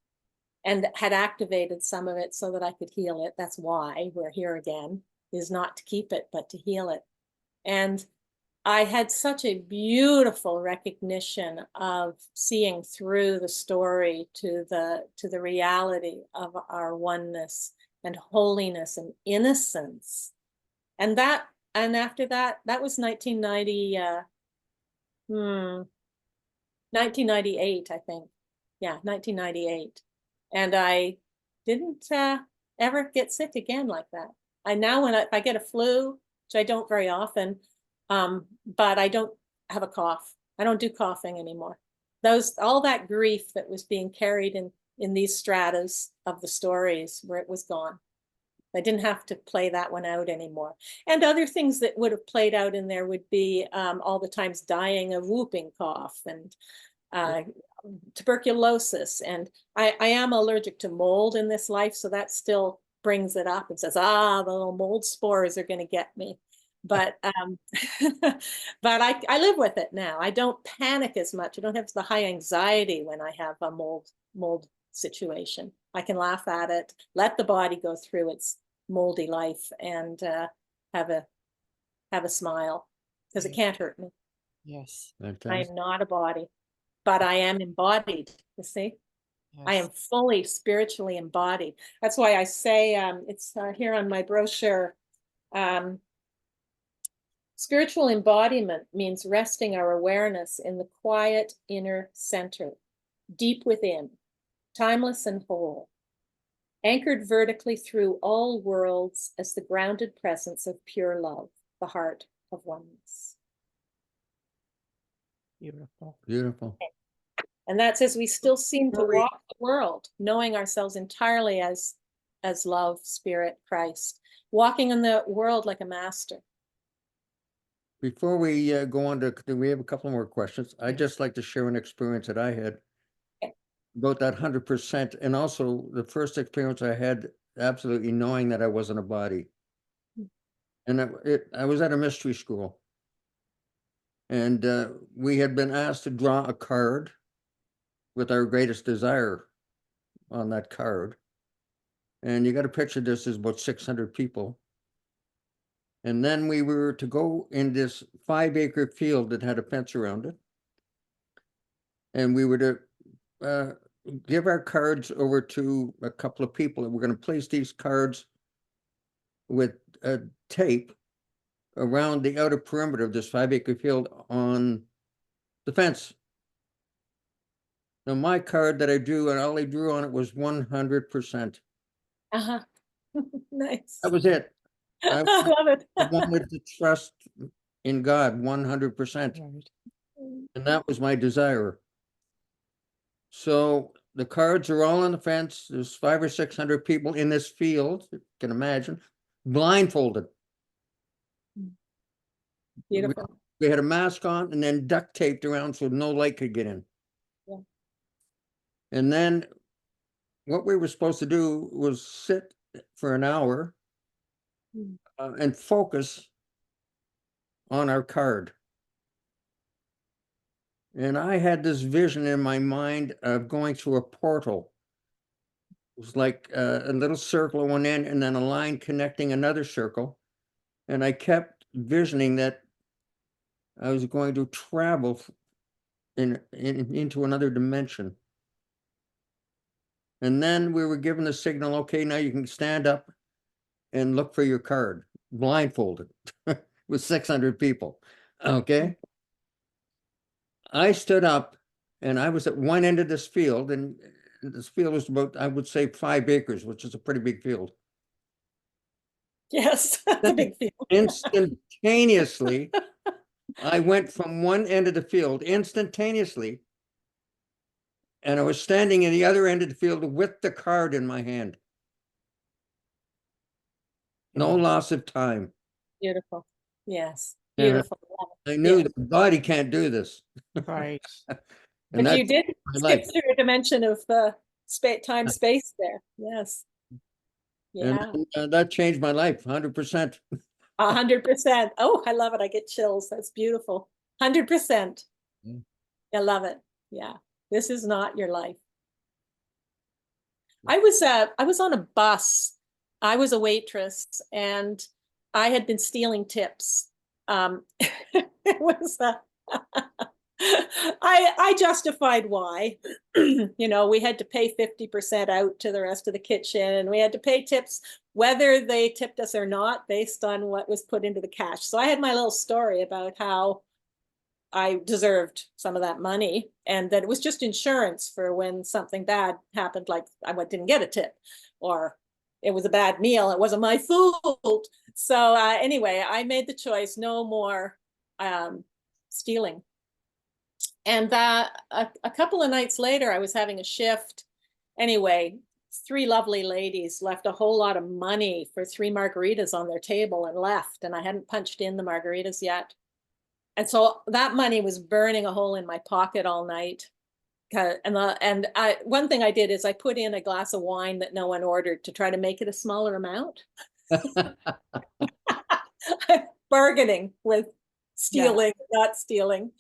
and had activated some of it so that I could heal it. That's why we're here again, is not to keep it, but to heal it. And I had such a beautiful recognition of seeing through the story to the reality of our oneness and holiness and innocence. And after that, that was 1998, I think. Yeah, 1998. And I didn't ever get sick again like that. I now, if I get a flu, which I don't very often, but I don't have a cough. I don't do coughing anymore. All that grief that was being carried in these stratas of the stories, where it was gone. I didn't have to play that one out anymore. And other things that would have played out in there would be all the times dying of whooping cough and tuberculosis. And I am allergic to mold in this life, so that still brings it up and says, the little mold spores are going to get me. But but I live with it now. I don't panic as much. I don't have the high anxiety when I have a mold situation. I can laugh at it, let the body go through its moldy life, and have a smile, because it can't hurt me. Yes. I am not a body, but I am embodied. You see, Yes. I am fully spiritually embodied. That's why I say it's here on my brochure. Spiritual embodiment means resting our awareness in the quiet inner center, deep within, timeless and whole, anchored vertically through all worlds as the grounded presence of pure love, the heart of oneness. Beautiful. Beautiful. And that's as we still seem to walk the world, knowing ourselves entirely as love, spirit, Christ, walking in the world like a master. Before we go on to, we have a couple more questions. I'd just like to share an experience that I had about that 100%, and also the first experience I had absolutely knowing that I wasn't a body. And I was at a mystery school, And we had been asked to draw a card with our greatest desire on that card. And you got to picture this as about 600 people. And then we were to go in this 5-acre field that had a fence around it. And we were to give our cards over to a couple of people, and we're going to place these cards with tape around the outer perimeter of this 5-acre field on the fence. Now, my card that I drew, and all I drew on it was 100%. Uh-huh. Nice. That was it. I I love it. wanted to trust in God 100%. Right. And that was my desire. So the cards are all on the fence. There's 500 or 600 people in this field, you can imagine, blindfolded. Beautiful. We had a mask on and then duct taped around so no light could get in. Yeah. And then what we were supposed to do was sit for an hour Mm. and focus on our card. And I had this vision in my mind of going through a portal. It was like a little circle at one end and then a line connecting another circle. And I kept visioning that I was going to travel into another dimension. And then we were given the signal, okay, now you can stand up and look for your card, blindfolded with 600 people. Okay. I stood up and I was at one end of this field, and this field was about, I would say, 5 acres, which is a pretty big field. Yes, that's a big field. Instantaneously, I went from one end of the field instantaneously, and I was standing in the other end of the field with the card in my hand. No loss of time. Beautiful. Yes. Yeah. Beautiful. I knew Yeah. that the body can't do this. Right. And But you that's did my skip life. through a dimension of time space there. Yes. Yeah. And that changed my life 100%. 100%. Oh, I love it. I get chills. That's beautiful. 100%. Mm. I love it. Yeah. This is not your life. I was on a bus. I was a waitress and I had been stealing tips. It was I justified why. You know, we had to pay 50% out to the rest of the kitchen, and we had to pay tips whether they tipped us or not based on what was put into the cash. So I had my little story about how I deserved some of that money, and that it was just insurance for when something bad happened, like I didn't get a tip, or it was a bad meal, it wasn't my fault. So anyway, I made the choice, no more stealing. And a couple of nights later, I was having a shift. Anyway, 3 lovely ladies left a whole lot of money for 3 margaritas on their table and left, and I hadn't punched in the margaritas yet. And so that money was burning a hole in my pocket all night. One thing I did is I put in a glass of wine that no one ordered to try to make it a smaller amount. Bargaining with stealing, not stealing.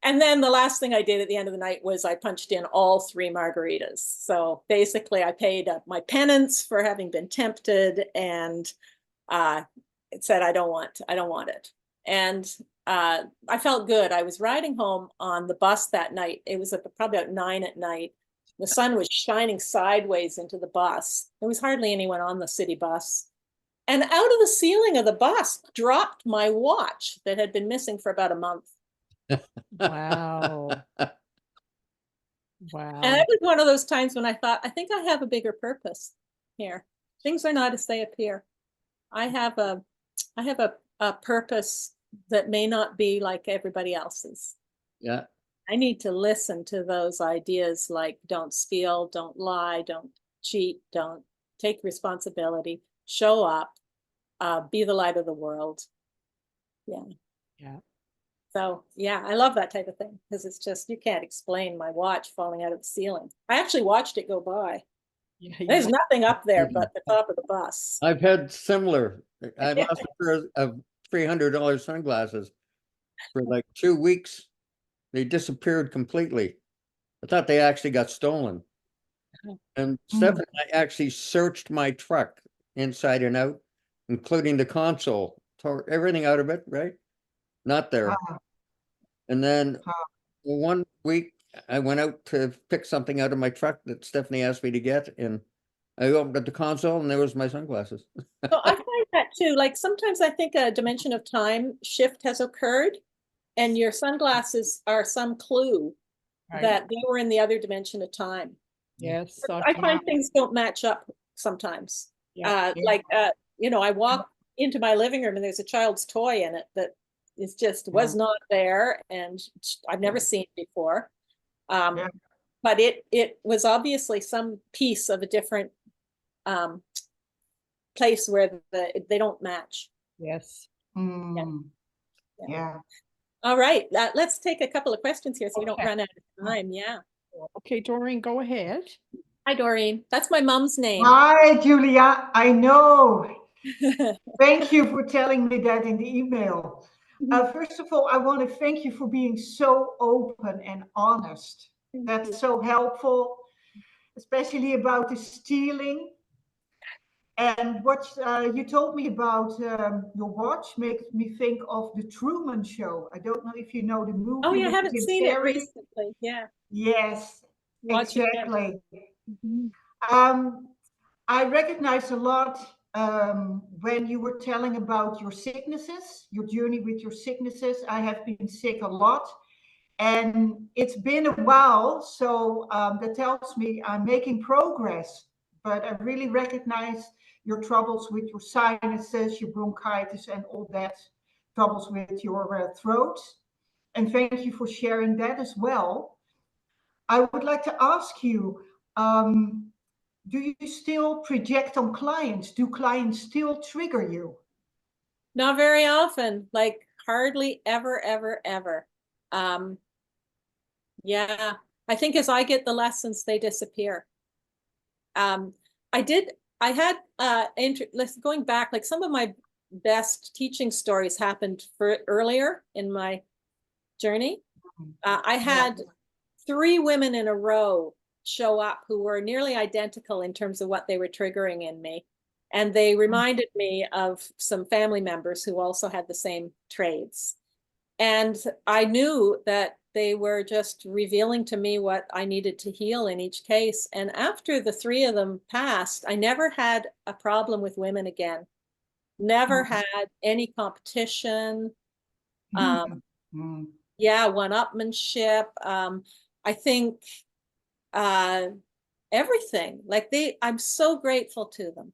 And then the last thing I did at the end of the night was I punched in all 3 margaritas. So basically I paid my penance for having been tempted, and it said, I don't want it. And I felt good. I was riding home on the bus that night. It was probably about 9 at night. The sun was shining sideways into the bus. There was hardly anyone on the city bus. And out of the ceiling of the bus dropped my watch that had been missing for about a month. Wow. Wow. And it was one of those times when I thought, I think I have a bigger purpose here. Things are not as they appear. I have a purpose that may not be like everybody else's. Yeah. I need to listen to those ideas like don't steal, don't lie, don't cheat, don't take responsibility, show up, be the light of the world. Yeah. Yeah. So yeah, I love that type of thing, because it's just, you can't explain my watch falling out of the ceiling. I actually watched it go by. Yeah. There's nothing up there but the top of the bus. I've had similar. I lost a pair of $300 sunglasses, for like 2 weeks. They disappeared completely. I thought they actually got stolen. And Steph and I actually searched my truck inside and out, including the console, tore everything out of it, right? Not there. Wow. And then Wow. one week I went out to pick something out of my truck that Stephanie asked me to get, and I opened up the console and there was my sunglasses. So I find that too, like sometimes I think a dimension of time shift has occurred and your sunglasses are some clue Right. that they were in the other dimension of time. Yes. I find things don't match up sometimes. Yeah. Like, you know, I walk into my living room and there's a child's toy in it that is just was not there and I've never seen before. Yeah. But it was obviously some piece of a different place where they don't match. Yes. Mm. Yeah. All right, let's take a couple of questions here so we don't Okay. run out of time. Yeah. Okay, Doreen, go ahead. Hi, Doreen. That's my mom's name. Hi, Julia. I know. Thank you for telling me that in the email. First of all, I want to thank you for being so open and honest. That's so helpful, especially about the stealing. And what you told me about your watch makes me think of the Truman Show. I don't know if you know the movie. Oh, yeah, I with haven't Jim seen it Carrey. recently. Yeah. Yes, Watch it again. exactly. Mhm. I recognize a lot when you were telling about your sicknesses, your journey with your sicknesses. I have been sick a lot, and it's been a while, so that tells me I'm making progress. But I really recognize your troubles with your sinuses, your bronchitis, and all that, troubles with your throat. And thank you for sharing that as well. I would like to ask you, do you still project on clients? Do clients still trigger you? Not very often, like hardly ever, ever, ever. Yeah, I think as I get the lessons, they disappear. I had going back, like some of my best teaching stories happened earlier in my journey. I had 3 women in a row show up who were nearly identical in terms of what they were triggering in me. And they reminded me of some family members who also had the same trades. And I knew that they were just revealing to me what I needed to heal in each case. And after the 3 of them passed, I never had a problem with women again. Never had any competition. Yeah, one-upmanship. I think everything. Like I'm so grateful to them.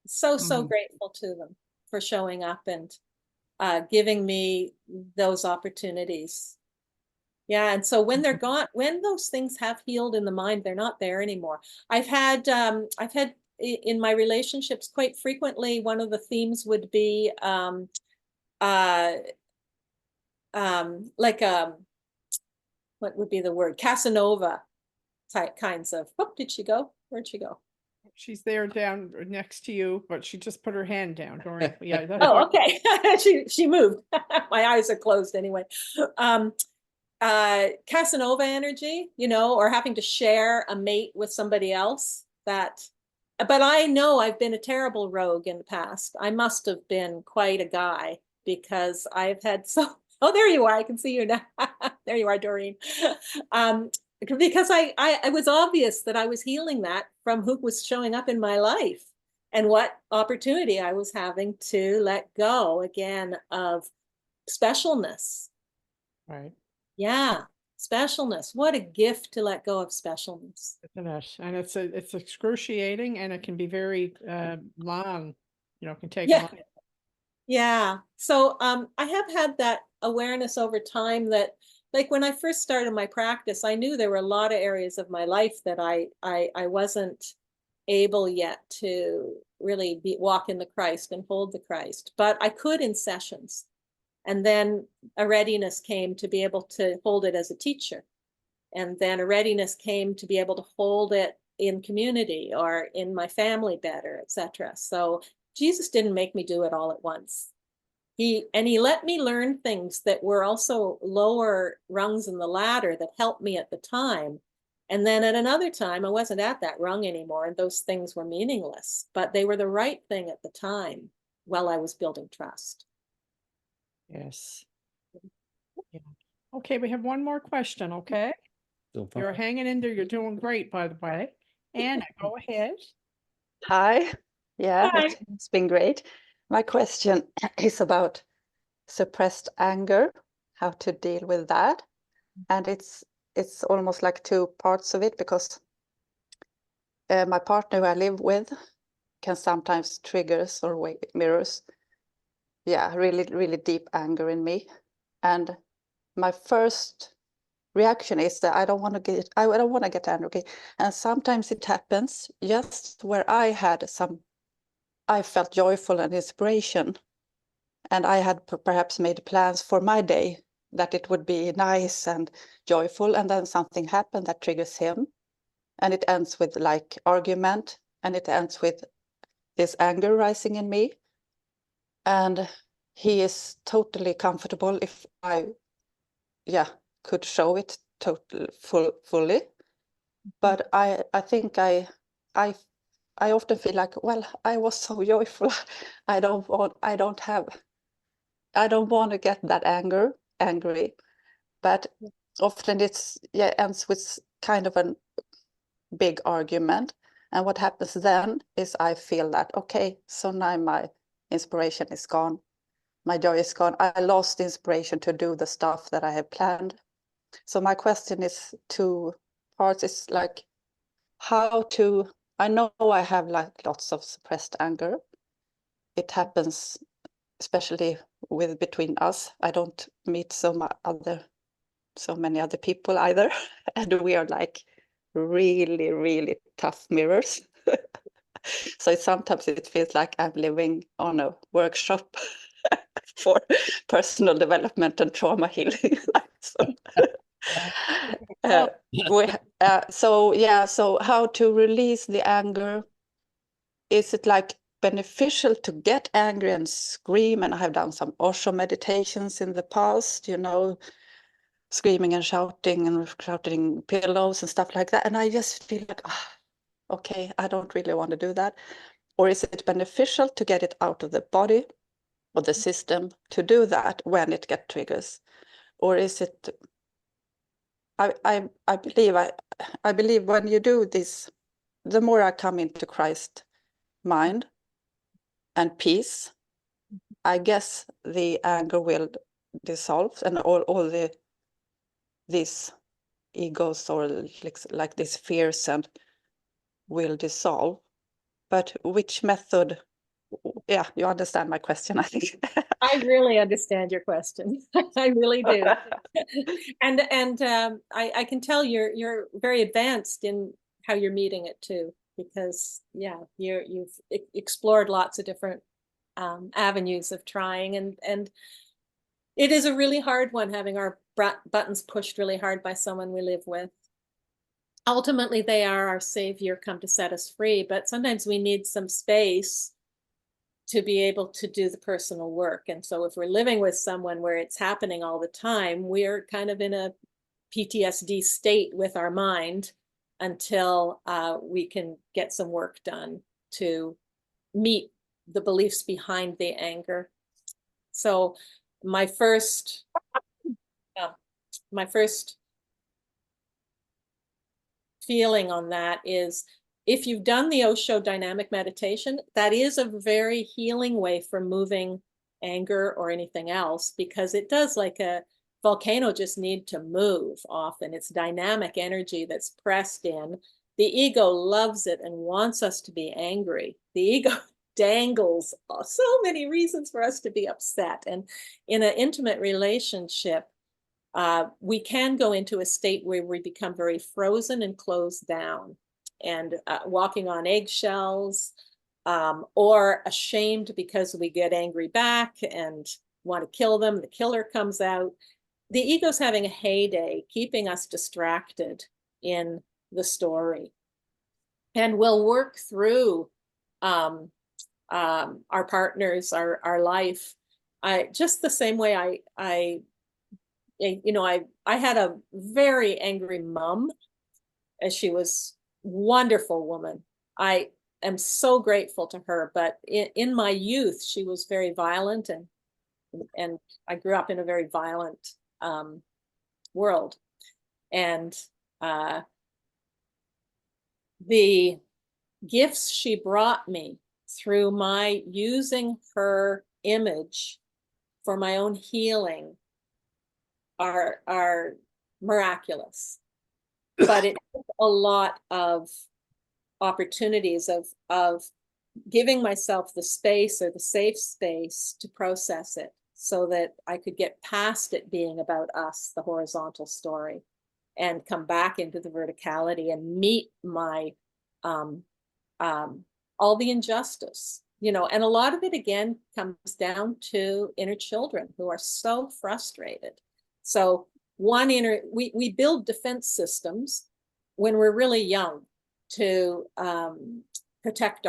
So grateful to them for showing up and giving me those opportunities. Yeah, and so when they're gone, when those things have healed in the mind, they're not there anymore. I've had in my relationships quite frequently, one of the themes would be like what would be the word? Casanova type kinds of. Oh, did she go? Where'd she go? She's there down next to you, but she just put her hand down. Doreen. Yeah. Oh, okay. she moved. My eyes are closed anyway. Casanova energy, you know, or having to share a mate with somebody else. But I know I've been a terrible rogue in the past. I must have been quite a guy because I've had oh, there you are. I can see you now. There you are, Doreen. Because it was obvious that I was healing that from who was showing up in my life and what opportunity I was having to let go again of specialness. Right. Yeah, specialness. What a gift to let go of specialness. Isn't it? And it's excruciating, and it can be very long. You know, it can take a long. Yeah. So I have had that awareness over time that, like when I first started my practice, I knew there were a lot of areas of my life that I wasn't able yet to really walk in the Christ and hold the Christ, but I could in sessions. And then a readiness came to be able to hold it as a teacher. And then a readiness came to be able to hold it in community or in my family better, etc. So Jesus didn't make me do it all at once. he let me learn things that were also lower rungs in the ladder that helped me at the time. And then at another time, I wasn't at that rung anymore, and those things were meaningless, but they were the right thing at the time while I was building trust. Yes. Yeah. Okay, we have one more question, okay? So You're far. hanging in there. You're doing great, by the way. Anna, go ahead. Hi. Yeah, Hi. it's been great. My question is about suppressed anger, how to deal with that. And it's almost like two parts of it, because my partner who I live with can sometimes triggers or mirrors, yeah, really deep anger in me. And my first reaction is that I don't want to get angry. And sometimes it happens just where I felt joyful and inspiration, and I had perhaps made plans for my day that it would be nice and joyful, and then something happened that triggers him, and it ends with like argument, and it ends with this anger rising in me, and he is totally comfortable if I could show it fully. But I think I often feel like, well, I was so joyful. I don't want to get that angry, but often it's ends with kind of a big argument. And what happens then is I feel that, okay, so now my inspiration is gone, my joy is gone. I lost inspiration to do the stuff that I have planned. So my question is two parts. It's like I know I have like lots of suppressed anger. It happens especially between us. I don't meet so many other people either. And we are like really tough mirrors. So sometimes it feels like I'm living on a workshop for personal development and trauma healing. So how to release the anger? Is it like beneficial to get angry and scream? And I have done some Osho meditations in the past, screaming and shouting pillows and stuff like that. And I just feel like, okay, I don't really want to do that. Or is it beneficial to get it out of the body or the system to do that when it gets triggers? Or is it, I believe when you do this, the more I come into Christ mind and peace, I guess the anger will dissolve, and all these egos or like these fears and will dissolve. But which method? Yeah, you understand my question, I think. I really understand your question. I really do. And I can tell you're very advanced in how you're meeting it too, because you've explored lots of different avenues of trying, and it is a really hard one, having our buttons pushed really hard by someone we live with. Ultimately, they are our savior come to set us free, but sometimes we need some space to be able to do the personal work. And so if we're living with someone where it's happening all the time, we're kind of in a PTSD state with our mind until we can get some work done to meet the beliefs behind the anger. So my first feeling on that is, if you've done the Osho dynamic meditation, that is a very healing way for moving anger or anything else, because it does, like a volcano, just need to move often. It's dynamic energy that's pressed in. The ego loves it and wants us to be angry. The ego dangles so many reasons for us to be upset. And in an intimate relationship, we can go into a state where we become very frozen and closed down, and walking on eggshells, or ashamed because we get angry back and want to kill them. The killer comes out. The ego's having a heyday, keeping us distracted in the story. And we'll work through our partners, our life, just the same way I had a very angry mom, and she was a wonderful woman. I am so grateful to her, but in my youth, she was very violent, and I grew up in a very violent world. And the gifts she brought me through my using her image for my own healing are miraculous. But it took a lot of opportunities of giving myself the space, or the safe space, to process it, so that I could get past it being about us, the horizontal story, and come back into the verticality and meet my all the injustice, and a lot of it again comes down to inner children who are so frustrated. So we build defense systems when we're really young to protect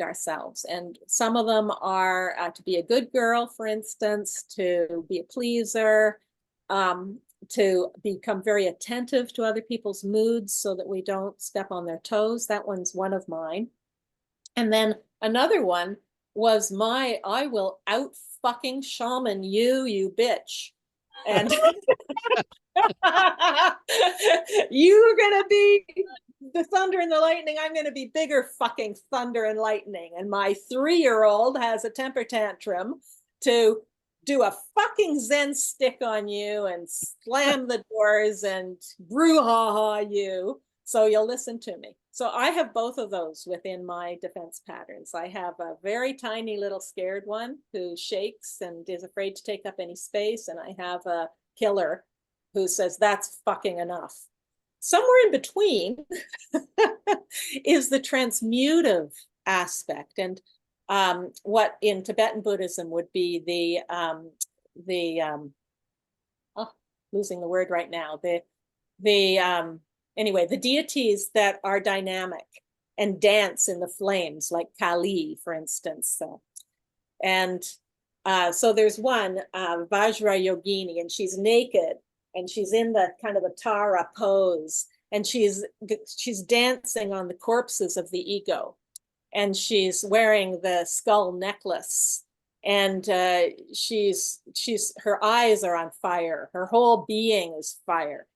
ourselves. And some of them are to be a good girl, for instance, to be a pleaser, to become very attentive to other people's moods so that we don't step on their toes. That one's one of mine. And then another one was I will out fucking shaman you bitch. And you're gonna be the thunder and the lightning. I'm gonna be bigger fucking thunder and lightning. And my 3-year-old has a temper tantrum to do a fucking Zen stick on you and slam the doors and brouhaha you, so you'll listen to me. So I have both of those within my defense patterns. I have a very tiny little scared one who shakes and is afraid to take up any space, and I have a killer who says that's fucking enough. Somewhere in between is the transmutative aspect, and what in Tibetan Buddhism would be losing the word right now, anyway, the deities that are dynamic and dance in the flames, like Kali, for instance. So there's one, Vajra Yogini, and she's naked, and she's in the kind of the Tara pose, and she's dancing on the corpses of the ego, and she's wearing the skull necklace, and her eyes are on fire, her whole being is fire.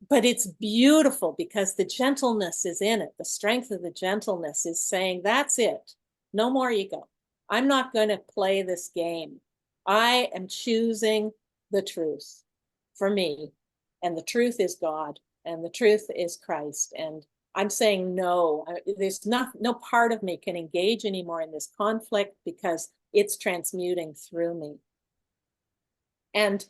But it's beautiful because the gentleness is in it. The strength of the gentleness is saying, that's it. No more ego. I'm not going to play this game. I am choosing the truth for me. And the truth is God. And the truth is Christ. And I'm saying no. There's no part of me can engage anymore in this conflict because it's transmuting through me. And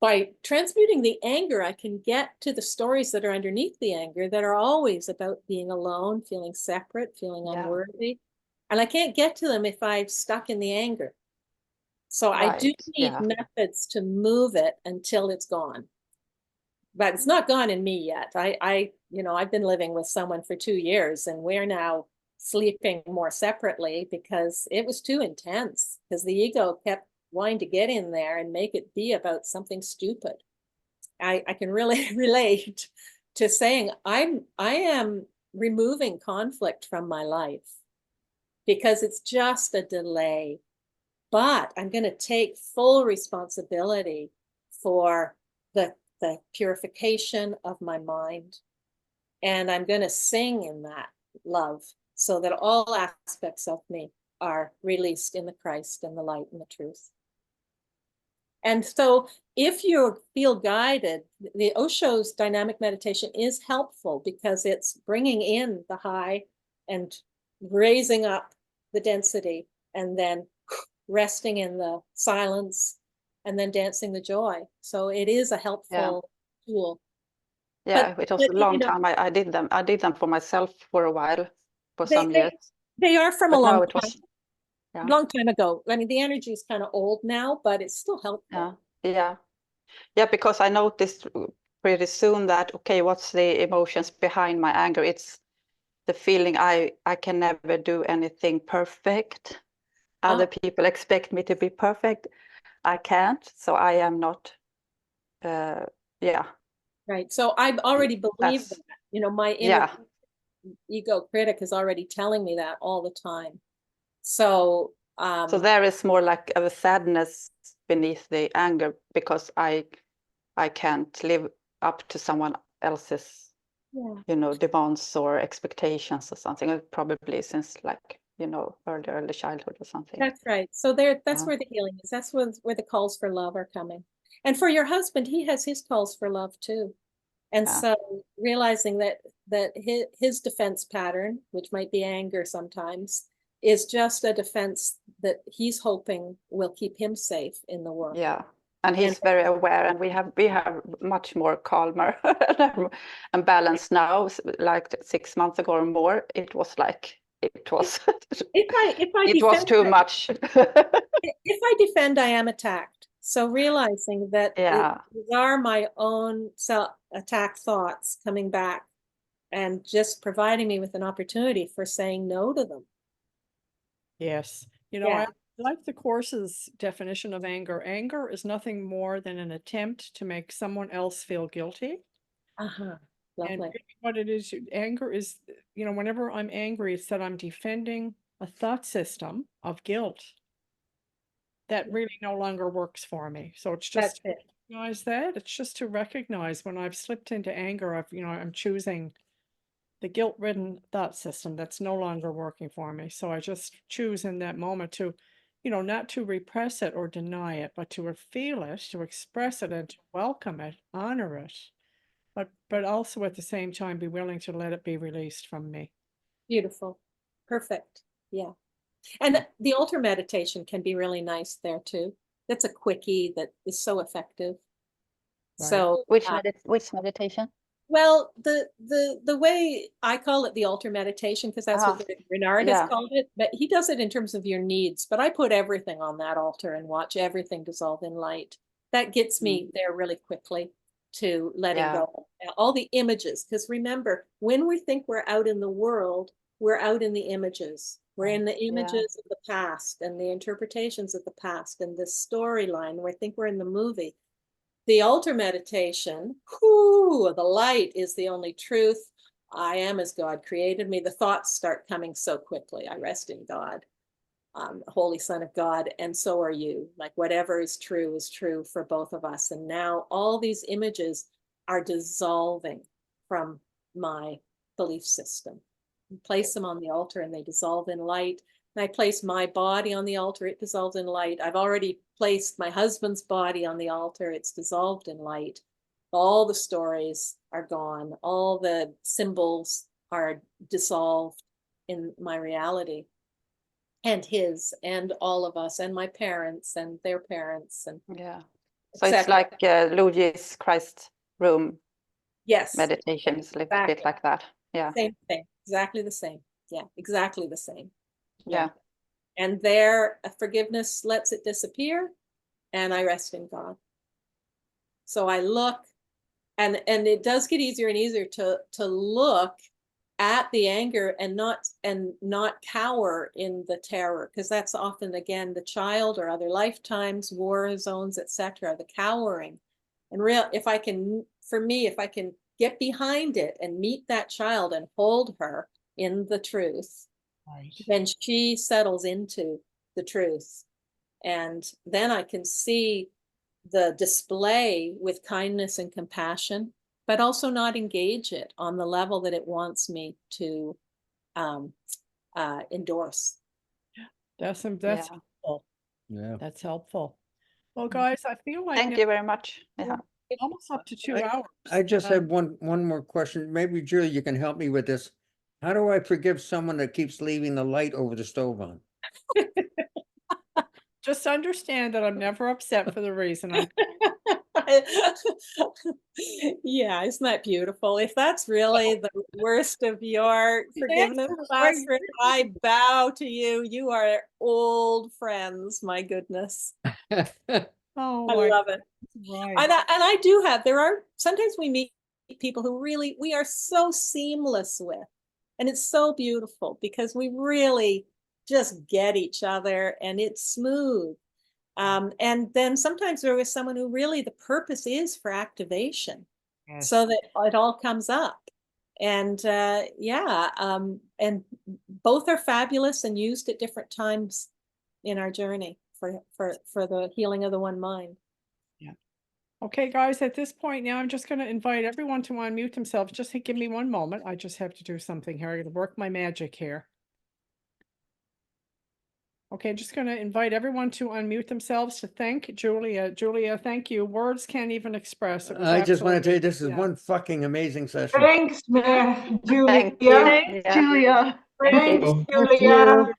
by transmuting the anger, I can get to the stories that are underneath the anger that are always about being alone, feeling separate, feeling unworthy. And I can't get to them if I'm stuck in the anger. So I do need methods to move it until it's gone. But it's not gone in me yet. I've been living with someone for 2 years, and we're now sleeping more separately because it was too intense, because the ego kept wanting to get in there and make it be about something stupid. I can really relate to saying I am removing conflict from my life because it's just a delay. But I'm going to take full responsibility for the purification of my mind. And I'm going to sing in that love so that all aspects of me are released in the Christ and the light and the truth. And so if you feel guided, the Osho's dynamic meditation is helpful because it's bringing in the high and raising up the density, and then resting in the silence, and then dancing the joy. So it is a helpful tool. Yeah, it was a long time. I did them for myself for a while, for some years. They are from a long time. Yeah. Long time ago. I mean, the energy is kind of old now, but it's still helpful. Yeah, because I noticed pretty soon that, okay, what's the emotions behind my anger? It's the feeling I can never do anything perfect. other people expect me to be perfect. I can't, so I am not. Yeah. Right. So I already believe That's- that. You know, my inner Yeah. ego critic is already telling me that all the time. So So there is more like of a sadness beneath the anger because I can't live up to someone else's, yeah. you know, demands or expectations or something. Probably since like, you know, early childhood or something. That's right. So that's Yeah. where the healing is. That's where the calls for love are coming. And for your husband, he has his calls for love too. And Yeah. so realizing that his defense pattern, which might be anger sometimes, is just a defense that he's hoping will keep him safe in the world. Yeah. And he's very aware, and we have much more calmer and balanced now. Like 6 months ago or more, it was If I it was defend, too much. if I defend, I am attacked. So realizing that Yeah. these are my own self-attack thoughts coming back and just providing me with an opportunity for saying no to them. Yes. You know, Yeah. I like the course's definition of anger. Anger is nothing more than an attempt to make someone else feel guilty. Uh-huh. And Lovely. really what it is, anger is, you know, whenever I'm angry, it's that I'm defending a thought system of guilt that really no longer works for me. So it's That's just it. recognize that. It's just to recognize when I've slipped into anger, I'm choosing the guilt-ridden thought system that's no longer working for me. So I just choose in that moment to, not to repress it or deny it, but to feel it, to express it, and to welcome it, honor it, but also at the same time be willing to let it be released from me. Beautiful. Perfect. Yeah. And the altar meditation can be really nice there too. That's a quickie that is so effective. Right. So Which meditation? well, the way I call it the altar meditation, because that's what Renard has Yeah. called it, but he does it in terms of your needs. But I put everything on that altar and watch everything dissolve in light. That gets me there really quickly to letting Yeah. go. All the images, because remember, when we think we're out in the world, we're out in the images. We're in the images of the past and the interpretations of the past and the storyline. We think we're in the movie. The altar meditation, the light is the only truth. I am as God created me. The thoughts start coming so quickly. I rest in God, Holy Son of God, and so are you. Like whatever is true for both of us. And now all these images are dissolving from my belief system. Place them on the altar and they dissolve in light. And I place my body on the altar, it dissolves in light. I've already placed my husband's body on the altar, it's dissolved in light. All the stories are gone. All the symbols are dissolved in my reality. And his, and all of us, and my parents, and their parents, and Yeah. So it's like Luigi's Christ room. Yes. Meditation is a little bit like that. Yeah. Same thing. Exactly the same. Yeah, exactly the same. Yeah. And there, forgiveness lets it disappear, and I rest in God. So I look, and it does get easier and easier to look at the anger and not cower in the terror, because that's often again the child or other lifetimes, war zones, etc. The cowering, and if I can get behind it and meet that child and hold her in the truth. Right. Then she settles into the truth. And then I can see the display with kindness and compassion, but also not engage it on the level that it wants me to endorse. That's Yeah. helpful. Yeah. That's helpful. Well, guys, I feel like Thank you very much. Yeah. we're almost up to 2 hours. I just have one more question. Maybe Julie, you can help me with this. How do I forgive someone that keeps leaving the light over the stove on? Just understand that I'm never upset for the reason I'm Yeah, isn't that beautiful? If that's really the worst of your forgiveness, Master, I bow to you. You are old friends, my goodness. Oh, I love it. right. And I do have, sometimes we meet people who really, we are so seamless with, and it's so beautiful because we really just get each other, and it's smooth. And then sometimes there was someone who really the purpose is for activation, so that it all comes up. And and both are fabulous and used at different times in our journey for the healing of the one mind. Okay, guys, at this point now, I'm just going to invite everyone to unmute themselves. Just give me one moment. I just have to do something here. I got to work my magic here. Okay, just going to invite everyone to unmute themselves to thank Julia. Julia, thank you. Words can't even express. It was I just want to tell you, absolutely- this is yeah. one fucking amazing session. Thanks, Julia. Thank you. Thanks, Yeah. Julia. Thanks, you. Julia.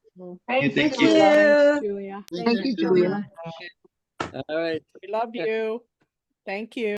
Thank Thank you. you. Thanks, Julia. Thank you, Julia. All right. We love you. Thank you.